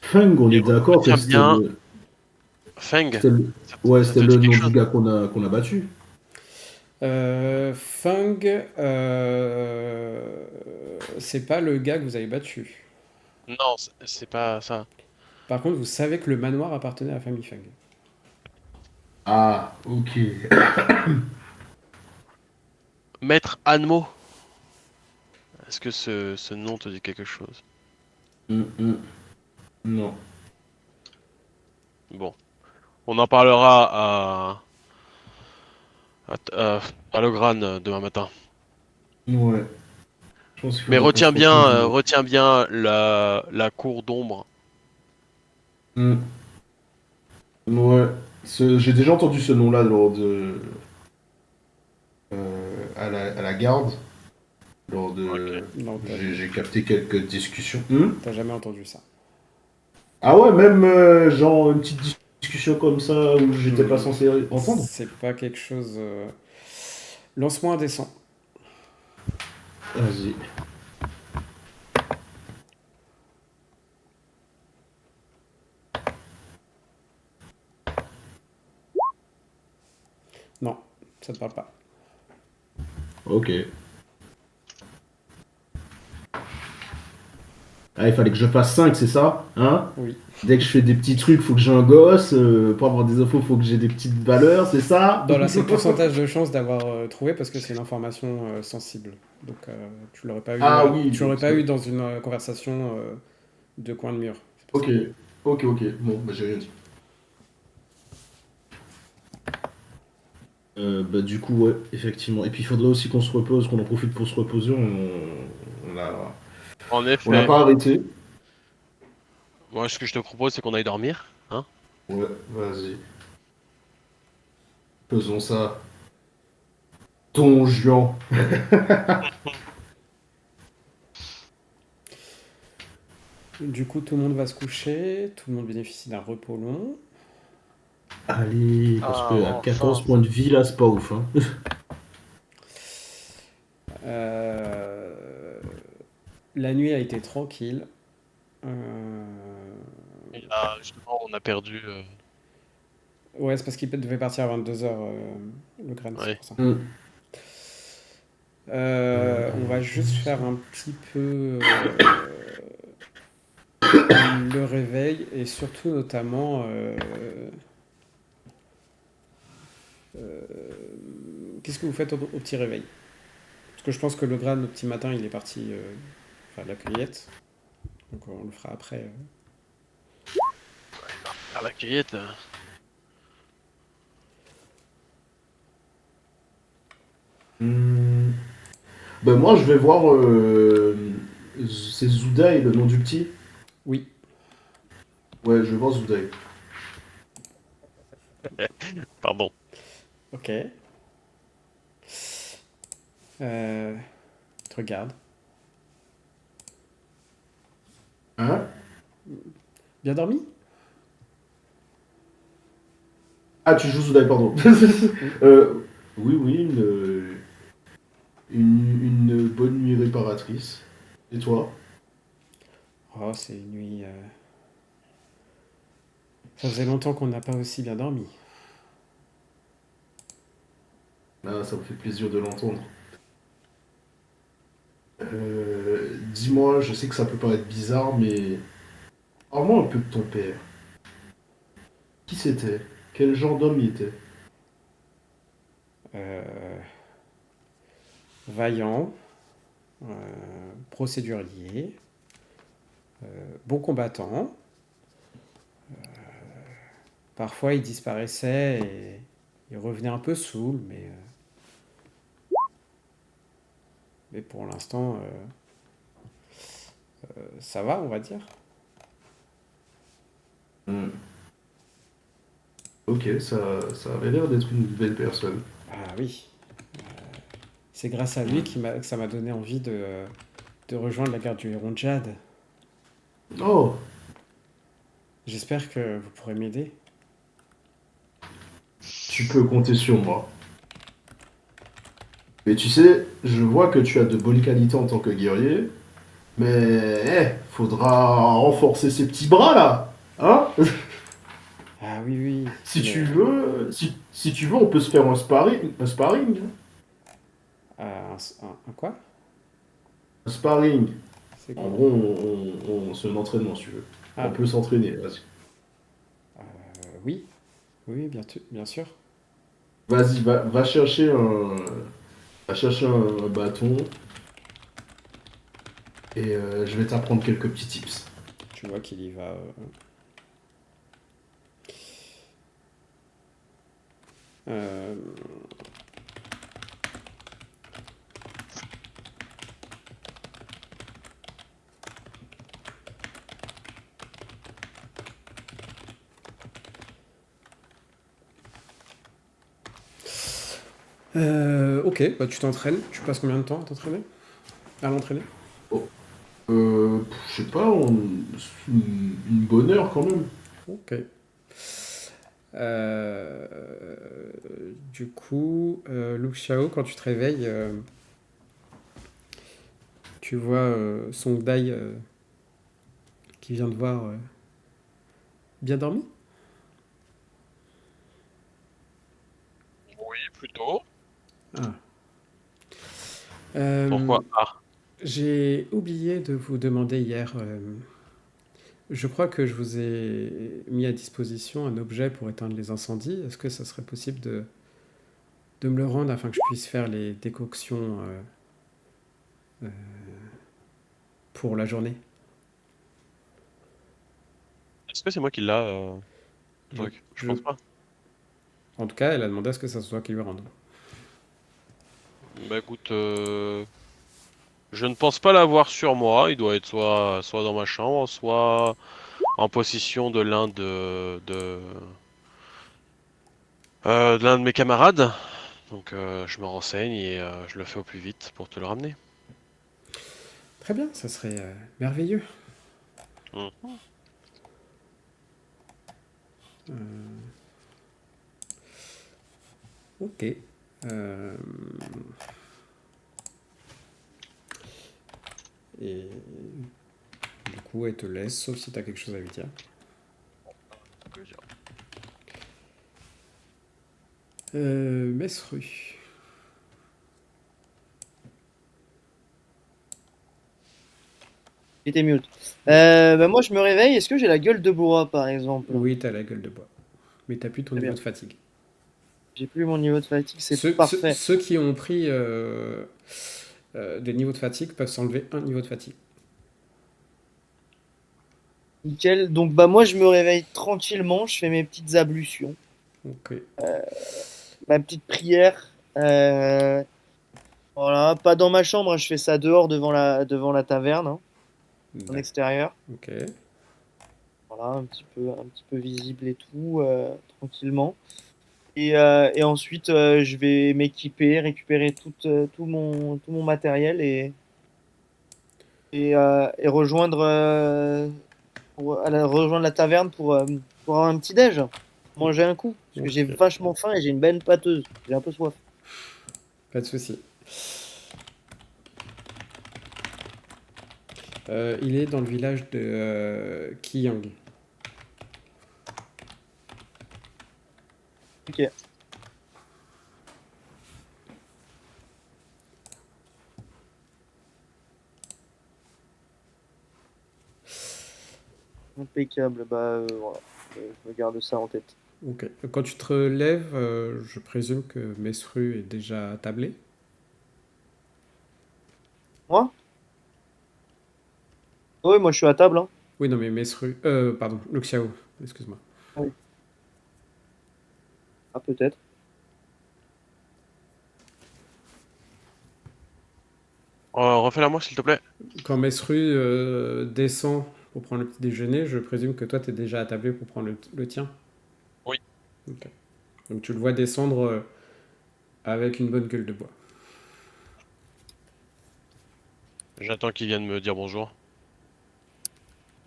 S7: Feng, on
S2: Et
S7: est d'accord que
S2: retiens bien, Feng,
S7: c'était le...
S2: ça,
S7: Ouais,
S2: ça
S7: c'était
S2: te
S7: le
S2: dit quelque
S7: nom du
S2: chose?
S7: gars qu'on a battu.
S1: Fung, c'est pas le gars que vous avez battu.
S2: Non, c'est pas ça.
S1: Par contre, vous savez que le manoir appartenait à la famille Fung.
S7: Ah, ok.
S2: Maître Anmo, est-ce que ce nom te dit quelque chose?
S7: Hmm. Non.
S2: Bon, on en parlera à Logran demain matin.
S7: Ouais. Je pense qu'il
S2: Mais
S7: faudrait qu'on se retrouve.
S2: retiens bien la cour d'ombre.
S7: Hmm. Ouais. J'ai déjà entendu ce nom-là lors à la garde. Lors
S2: Ok.
S7: de.
S1: Non,
S7: J'ai capté quelques discussions. Hmm.
S1: t'as jamais entendu ça.
S7: Ah ouais, même genre une petite discussion comme ça où j'étais pas censé entendre.
S1: C'est pas quelque chose. Lance-moi un dessin.
S7: Vas-y.
S1: Non, ça te parle pas.
S7: Ok. Ah, il fallait que je fasse 5, c'est ça? Hein?
S1: Oui.
S7: Dès que je fais des petits trucs, faut que j'ai un gosse. Pour avoir des infos, faut que j'ai des petites valeurs, c'est ça?
S1: C'est le pourcentage de chance d'avoir trouvé parce que c'est une information sensible. Donc tu l'aurais pas eu,
S7: Ah oui,
S1: tu l'aurais pas eu dans une conversation de coin de mur. C'est pour
S7: ok,
S1: ça.
S7: ok. Bon, bah j'ai rien dit. Bah du coup, ouais, effectivement. Et puis il faudrait aussi qu'on se repose, qu'on en profite pour se reposer. On a,
S2: En
S7: on n'a
S2: effet,
S7: pas arrêté.
S2: moi ce que je te propose c'est qu'on aille dormir, hein?
S7: Ouais, vas-y. Faisons ça. Don Juan.
S1: Du coup, tout le monde va se coucher, tout le monde bénéficie d'un repos long.
S7: Allez, parce que à
S3: Ah,
S7: 14
S3: enfin.
S7: points de vie, là, c'est pas ouf. Hein.
S1: Euh, La nuit a été tranquille. Euh,
S2: Et là, justement, on a perdu.
S1: Ouais, c'est parce qu'il devait partir à 22h, le grain, c'est
S2: Ouais.
S1: pour ça.
S6: Hmm.
S1: On va juste faire un petit peu le réveil et surtout notamment qu'est-ce que vous faites au petit réveil? Parce que je pense que le grain au petit matin il est parti faire de la cueillette, donc on le fera après.
S2: À la cueillette.
S6: Hmm. Ben moi, je vais voir. C'est Zoudaï, le nom du petit.
S1: Oui,
S6: Ouais, je vais voir Zoudaï.
S2: Pardon.
S1: ok. Tu regardes.
S6: Hein?
S1: Bien dormi?
S6: Ah, tu joues Zoudaï, pardon.
S1: Oui.
S6: Oui, oui, une bonne nuit réparatrice. Et toi?
S1: Oh, c'est une nuit. Ça faisait longtemps qu'on n'a pas aussi bien dormi.
S6: Ah, ça me fait plaisir de l'entendre. Dis-moi, je sais que ça peut paraître bizarre, mais parle-moi un peu de ton père. Qui c'était? Quel genre d'homme il était?
S1: Euh, Vaillant, procédurier, bon combattant. Parfois il disparaissait et il revenait un peu saoul, mais pour l'instant ça va, on va dire.
S6: Hmm. Ok, ça avait l'air d'être une belle personne.
S1: Ah oui, c'est grâce à lui que ça m'a donné envie de rejoindre la garde du Héron de Jade.
S6: Oh,
S1: J'espère que vous pourrez m'aider.
S6: tu peux compter sur moi. Mais tu sais, je vois que tu as de bonnes qualités en tant que guerrier, mais faudra renforcer ces petits bras là, hein?
S1: Ah oui, oui,
S6: Si tu
S1: mais
S6: veux, si tu veux, on peut se faire un sparring,
S1: un quoi?
S6: un sparring.
S1: C'est
S6: En
S1: quoi?
S6: gros, c'est un entraînement, si tu veux. On
S1: Ah,
S6: peut s'entraîner, vas-y.
S1: oui, oui, bien sûr.
S6: Vas-y, va chercher un bâton et je vais t'apprendre quelques petits tips.
S1: Tu vois qu'il y va. Euh, ok, bah tu t'entraînes. Tu passes combien de temps à t'entraîner? À l'entraîner?
S6: Oh, je sais pas, une bonne heure quand même.
S1: Ok. Du coup, Luke Xiao, quand tu te réveilles, tu vois Song Dai qui vient de voir bien dormi?
S2: Oui, plutôt.
S1: Ah.
S2: Pourquoi? Ah,
S1: J'ai oublié de vous demander hier. Je crois que je vous ai mis à disposition un objet pour éteindre les incendies. Est-ce que ça serait possible de me le rendre afin que je puisse faire les décoctions euh, pour la journée?
S2: est-ce que c'est moi qui l'a, le
S1: Je,
S2: truc? Je
S1: je-
S2: pense pas.
S1: En tout cas, elle a demandé à ce que ça soit qui lui rende.
S2: Bah écoute, je ne pense pas l'avoir sur moi. Il doit être soit dans ma chambre, soit en possession de l'un de mes camarades. Donc je me renseigne et je le fais au plus vite pour te le ramener.
S1: Très bien, ça serait merveilleux.
S2: Hmm.
S1: Ok. Euh, Et du coup, elle te laisse, sauf si tu as quelque chose à lui dire. Mesru.
S4: J'étais mute. Moi, je me réveille. Est-ce que j'ai la gueule de bois, par exemple?
S1: Oui, t'as la gueule de bois. Mais t'as plus ton
S4: Très
S1: niveau
S4: bien.
S1: de fatigue.
S4: J'ai plus mon niveau de fatigue, c'est
S1: Ceux,
S4: parfait.
S1: ceux qui ont pris des niveaux de fatigue peuvent s'enlever un niveau de fatigue.
S4: Nickel. Donc, bah, moi, je me réveille tranquillement. Je fais mes petites ablutions,
S1: Ok.
S4: ma petite prière. Voilà, pas dans ma chambre, hein, je fais ça dehors devant la taverne, hein, en extérieur.
S1: Ok.
S4: Voilà, un petit peu visible et tout, tranquillement. Et ensuite, je vais m'équiper, récupérer tout mon matériel et rejoindre, rejoindre la taverne pour avoir un petit déj, manger un coup. Parce que j'ai
S1: Ok.
S4: vachement faim et j'ai une belle pâteuse. J'ai un peu soif.
S1: Pas de souci. Il est dans le village de Kiyang.
S4: Ok. Impeccable. Bah voilà. Je me garde ça en tête.
S1: Ok. Quand tu te relèves, je présume que Mesru est déjà attablé.
S4: Moi? Oui, moi je suis à table, hein.
S1: Oui, non, mais Mesru. Pardon, Luxiao. Excuse-moi.
S4: Oui. Ah, peut-être.
S2: Refais-la moi, s'il te plaît.
S1: Quand Mesru descend pour prendre le petit déjeuner, je présume que toi, tu es déjà attablé pour prendre le tien.
S2: Oui.
S1: Ok. Donc tu le vois descendre avec une bonne gueule de bois.
S2: J'attends qu'il vienne me dire bonjour.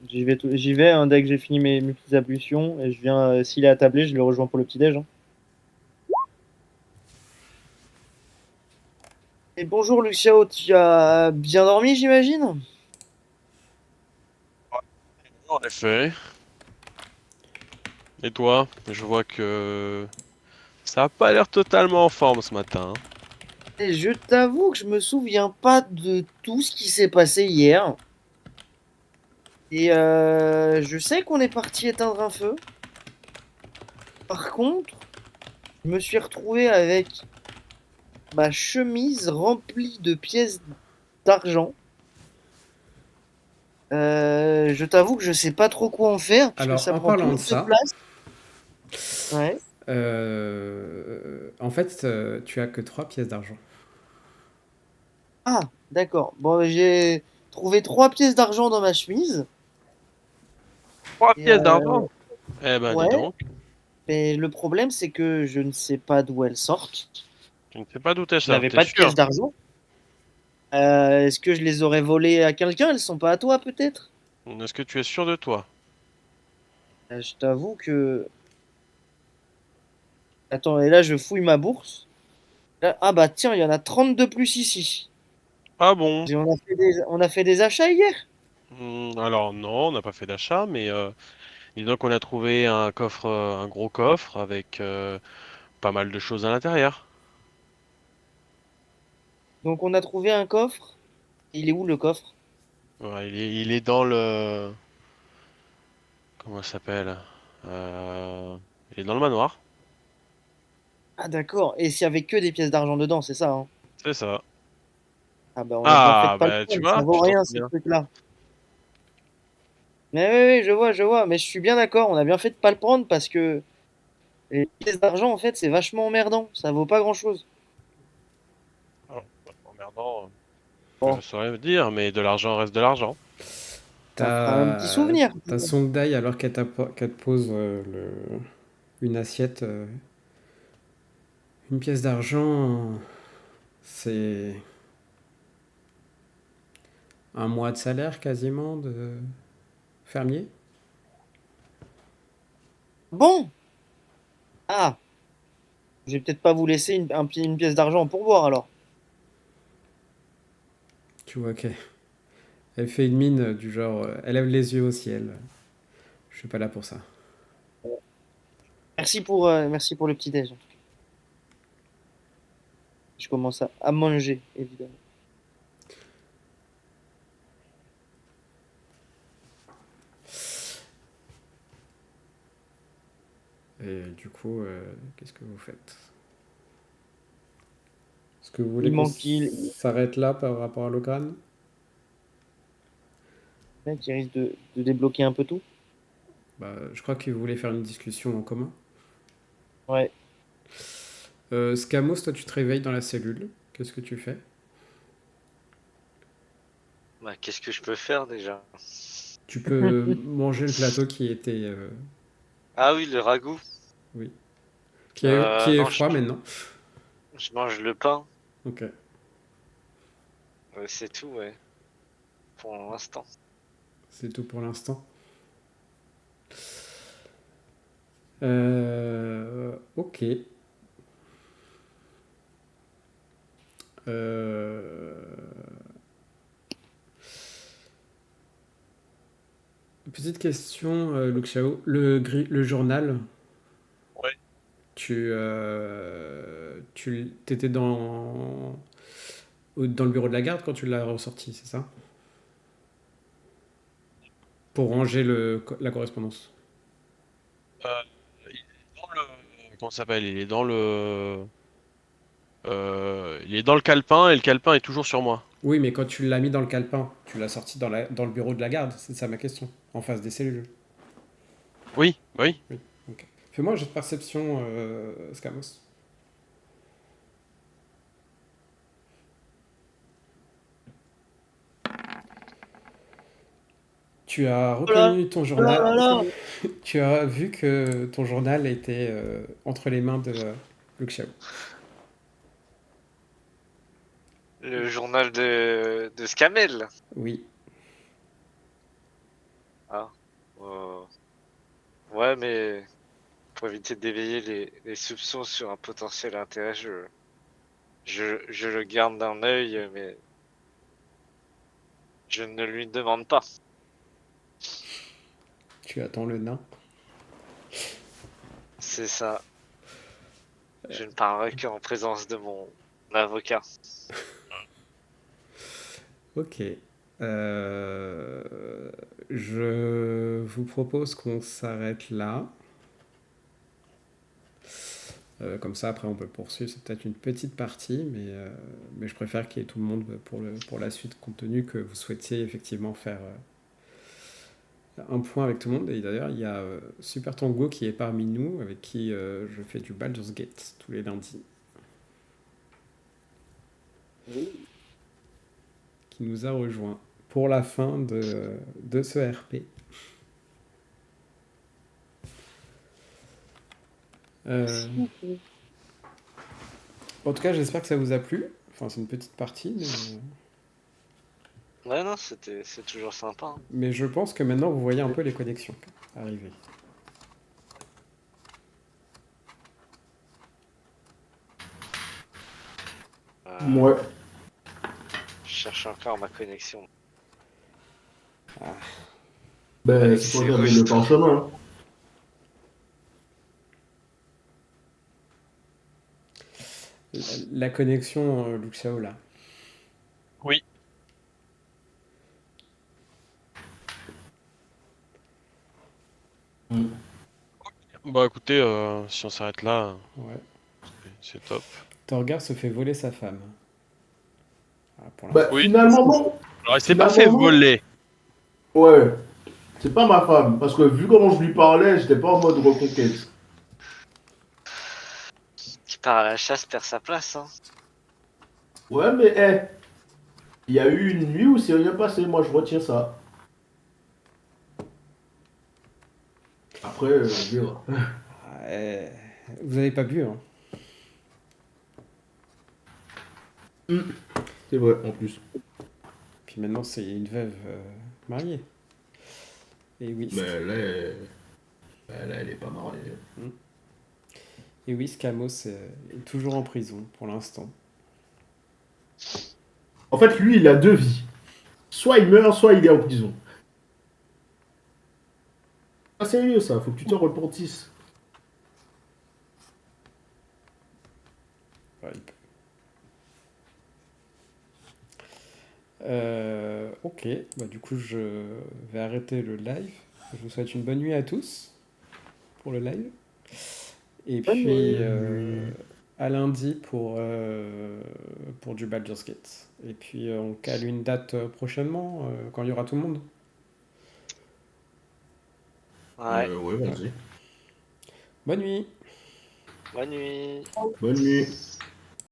S4: J'y vais hein, dès que j'ai fini mes petites ablutions. Et je viens, s'il est attablé, je le rejoins pour le petit-déj, hein. Et bonjour Luciao, tu as bien dormi, j'imagine?
S2: En effet. Et toi? Je vois que ça a pas l'air totalement en forme ce matin, hein.
S4: Et je t'avoue que je me souviens pas de tout ce qui s'est passé hier. Et je sais qu'on est parti éteindre un feu. Par contre, je me suis retrouvé avec ma chemise remplie de pièces d'argent. Je t'avoue que je sais pas trop quoi en faire, puisque
S1: Alors,
S4: ça
S1: en
S4: prend
S1: parlant
S4: plus
S1: de
S4: de
S1: ça,
S4: place. Ouais.
S1: en fait, tu as que 3 pièces d'argent.
S4: Ah, d'accord. Bon, j'ai trouvé 3 pièces d'argent dans ma chemise.
S2: 3
S4: Et
S2: pièces d'argent? Eh ben, dis
S4: ouais,
S2: donc.
S4: mais le problème, c'est que je ne sais pas d'où elles sortent.
S2: Tu ne sais pas d'où t'es
S4: Je
S2: ça,
S4: n'avais
S2: t'es
S4: pas de
S2: sûr?
S4: pièces d'argent. Est-ce que je les aurais volées à quelqu'un? Elles sont pas à toi, peut-être?
S2: Est-ce que tu es sûr de toi?
S4: Je t'avoue que... Attends, et là, je fouille ma bourse. Ah bah tiens, il y en a 32 plus ici.
S2: Ah bon?
S4: On a fait des achats hier?
S2: Alors non, on n'a pas fait d'achat, mais disons qu'on a trouvé un coffre, un gros coffre avec pas mal de choses à l'intérieur.
S4: Donc on a trouvé un coffre. Il est où le coffre?
S2: Ouais, il est dans le... Comment ça s'appelle? Il est dans le manoir.
S4: Ah d'accord. Et s'il y avait que des pièces d'argent dedans, c'est ça, hein?
S2: C'est ça.
S4: Ah bah on a bien fait de
S2: Ah,
S4: pas le
S2: bah tu
S4: prendre, ça
S2: vois,
S4: vaut
S2: tu t'en
S4: rien ces
S2: souviens.
S4: trucs-là. Mais oui, oui, je vois, mais je suis bien d'accord, on a bien fait de pas le prendre parce que les pièces d'argent en fait c'est vachement emmerdant, ça vaut pas grand-chose.
S2: Oh, emmerdant, je
S4: Bon,
S2: saurais dire, mais de l'argent reste de l'argent.
S4: ça fera un petit
S1: T'as
S4: souvenir.
S1: t'as Songdai alors qu'elle te pose une assiette, une pièce d'argent, c'est un mois de salaire quasiment de fermier.
S4: Bon, ah, je vais peut-être pas vous laisser une pièce d'argent pour boire alors.
S1: Tu vois qu'elle Elle fait une mine du genre, elle lève les yeux au ciel. Je suis pas là pour ça.
S4: Merci pour le petit déj. Je commence à manger, évidemment.
S1: Et du coup, qu'est-ce que vous faites? Est-ce que vous voulez
S4: Il
S1: qu'on
S4: manque il
S1: s'arrête là par rapport à Logran?
S4: qui risque de débloquer un peu tout.
S1: Bah, je crois que vous voulez faire une discussion en commun.
S4: Ouais.
S1: Scamos, toi tu te réveilles dans la cellule. Qu'est-ce que tu fais?
S3: Bah, qu'est-ce que je peux faire déjà?
S1: Tu peux manger le plateau qui était...
S3: Ah oui, le ragoût.
S1: oui. Qui est
S3: Non,
S1: froid maintenant.
S3: je mange le pain.
S1: Ok.
S3: C'est tout, ouais. Pour l'instant.
S1: C'est tout pour l'instant. Ok. Petite question, Luke Xiao. Le journal,
S2: Ouais.
S1: tu étais dans le bureau de la garde quand tu l'as ressorti, c'est ça? Pour ranger la correspondance.
S2: Il est dans le... Comment ça s'appelle? Il est dans le calepin et le calepin est toujours sur moi.
S1: Oui, mais quand tu l'as mis dans le calepin, tu l'as sorti dans le bureau de la garde, c'est ça ma question. En face des cellules.
S2: Oui, oui.
S1: Oui, ok. Fais-moi un jet de perception, Scamos. Tu as reconnu ton
S4: Oh là
S1: journal.
S4: là.
S1: Tu as vu que ton journal était entre les mains de Luke Xiao.
S3: Le journal de Scamel.
S1: Oui.
S3: Ah. Ouais, mais pour éviter d'éveiller les soupçons sur un potentiel intérêt, je le garde d'un œil, mais je ne lui demande pas.
S1: Tu attends le nain.
S3: C'est ça. Je ne parlerai qu'en présence de mon avocat.
S1: Ok. Je vous propose qu'on s'arrête là. Comme ça, après, on peut poursuivre. C'est peut-être une petite partie, mais je préfère qu'il y ait tout le monde pour la suite, compte tenu que vous souhaitiez effectivement faire un point avec tout le monde. Et d'ailleurs, il y a Super Tango qui est parmi nous, avec qui je fais du Baldur's Gate tous les lundis. Qui nous a rejoint pour la fin de ce RP. En tout cas, j'espère que ça vous a plu. Enfin, c'est une petite partie,
S3: Ouais, non, c'est toujours sympa. Hein.
S1: mais je pense que maintenant vous voyez un peu les connexions arriver.
S6: Ouais.
S3: Je cherche encore ma connexion.
S6: Ben,
S3: Avec
S6: c'est toi
S3: ses
S6: qui avais le
S3: rustres.
S6: parchemin. Hein.
S1: La connexion Luke Xiao là.
S2: Oui. Bah écoutez, si on s'arrête là,
S1: Ouais.
S2: c'est top.
S1: Torgar se fait voler sa femme. Voilà, pour
S6: Bah,
S1: l'instant.
S2: Oui.
S6: finalement, non.
S2: Alors il s'est pas fait
S6: Finalement, non.
S2: voler.
S6: Ouais. C'est pas ma femme. Parce que vu comment je lui parlais, j'étais pas en mode reconquête.
S3: Qui part à la chasse perd sa place. Hein.
S6: Ouais, mais il y a eu une nuit où c'est rien passé. Moi, je retiens ça. Après, on verra.
S1: Vous avez pas bu, hein?
S7: C'est vrai, en plus.
S1: Puis maintenant, c'est une veuve mariée. Et oui.
S7: Mais là, elle est pas mariée.
S1: Et oui, Scamos est toujours en prison pour l'instant.
S6: En fait, lui, il a deux vies.
S7: Soit il meurt, soit il est en prison. Pas sérieux ça, faut que tu te repentisses.
S1: Ouais, il peut. Ok, bah, du coup je vais arrêter le live. Je vous souhaite une bonne nuit à tous pour le live. Et
S4: Bonne
S1: puis
S4: nuit.
S1: à lundi pour du Baldur's Gate. Et puis on cale une date prochainement quand il y aura tout le monde.
S3: Ouais,
S7: Ouais, vas-y.
S1: Bonne nuit!
S3: bonne nuit.
S7: Bonne nuit.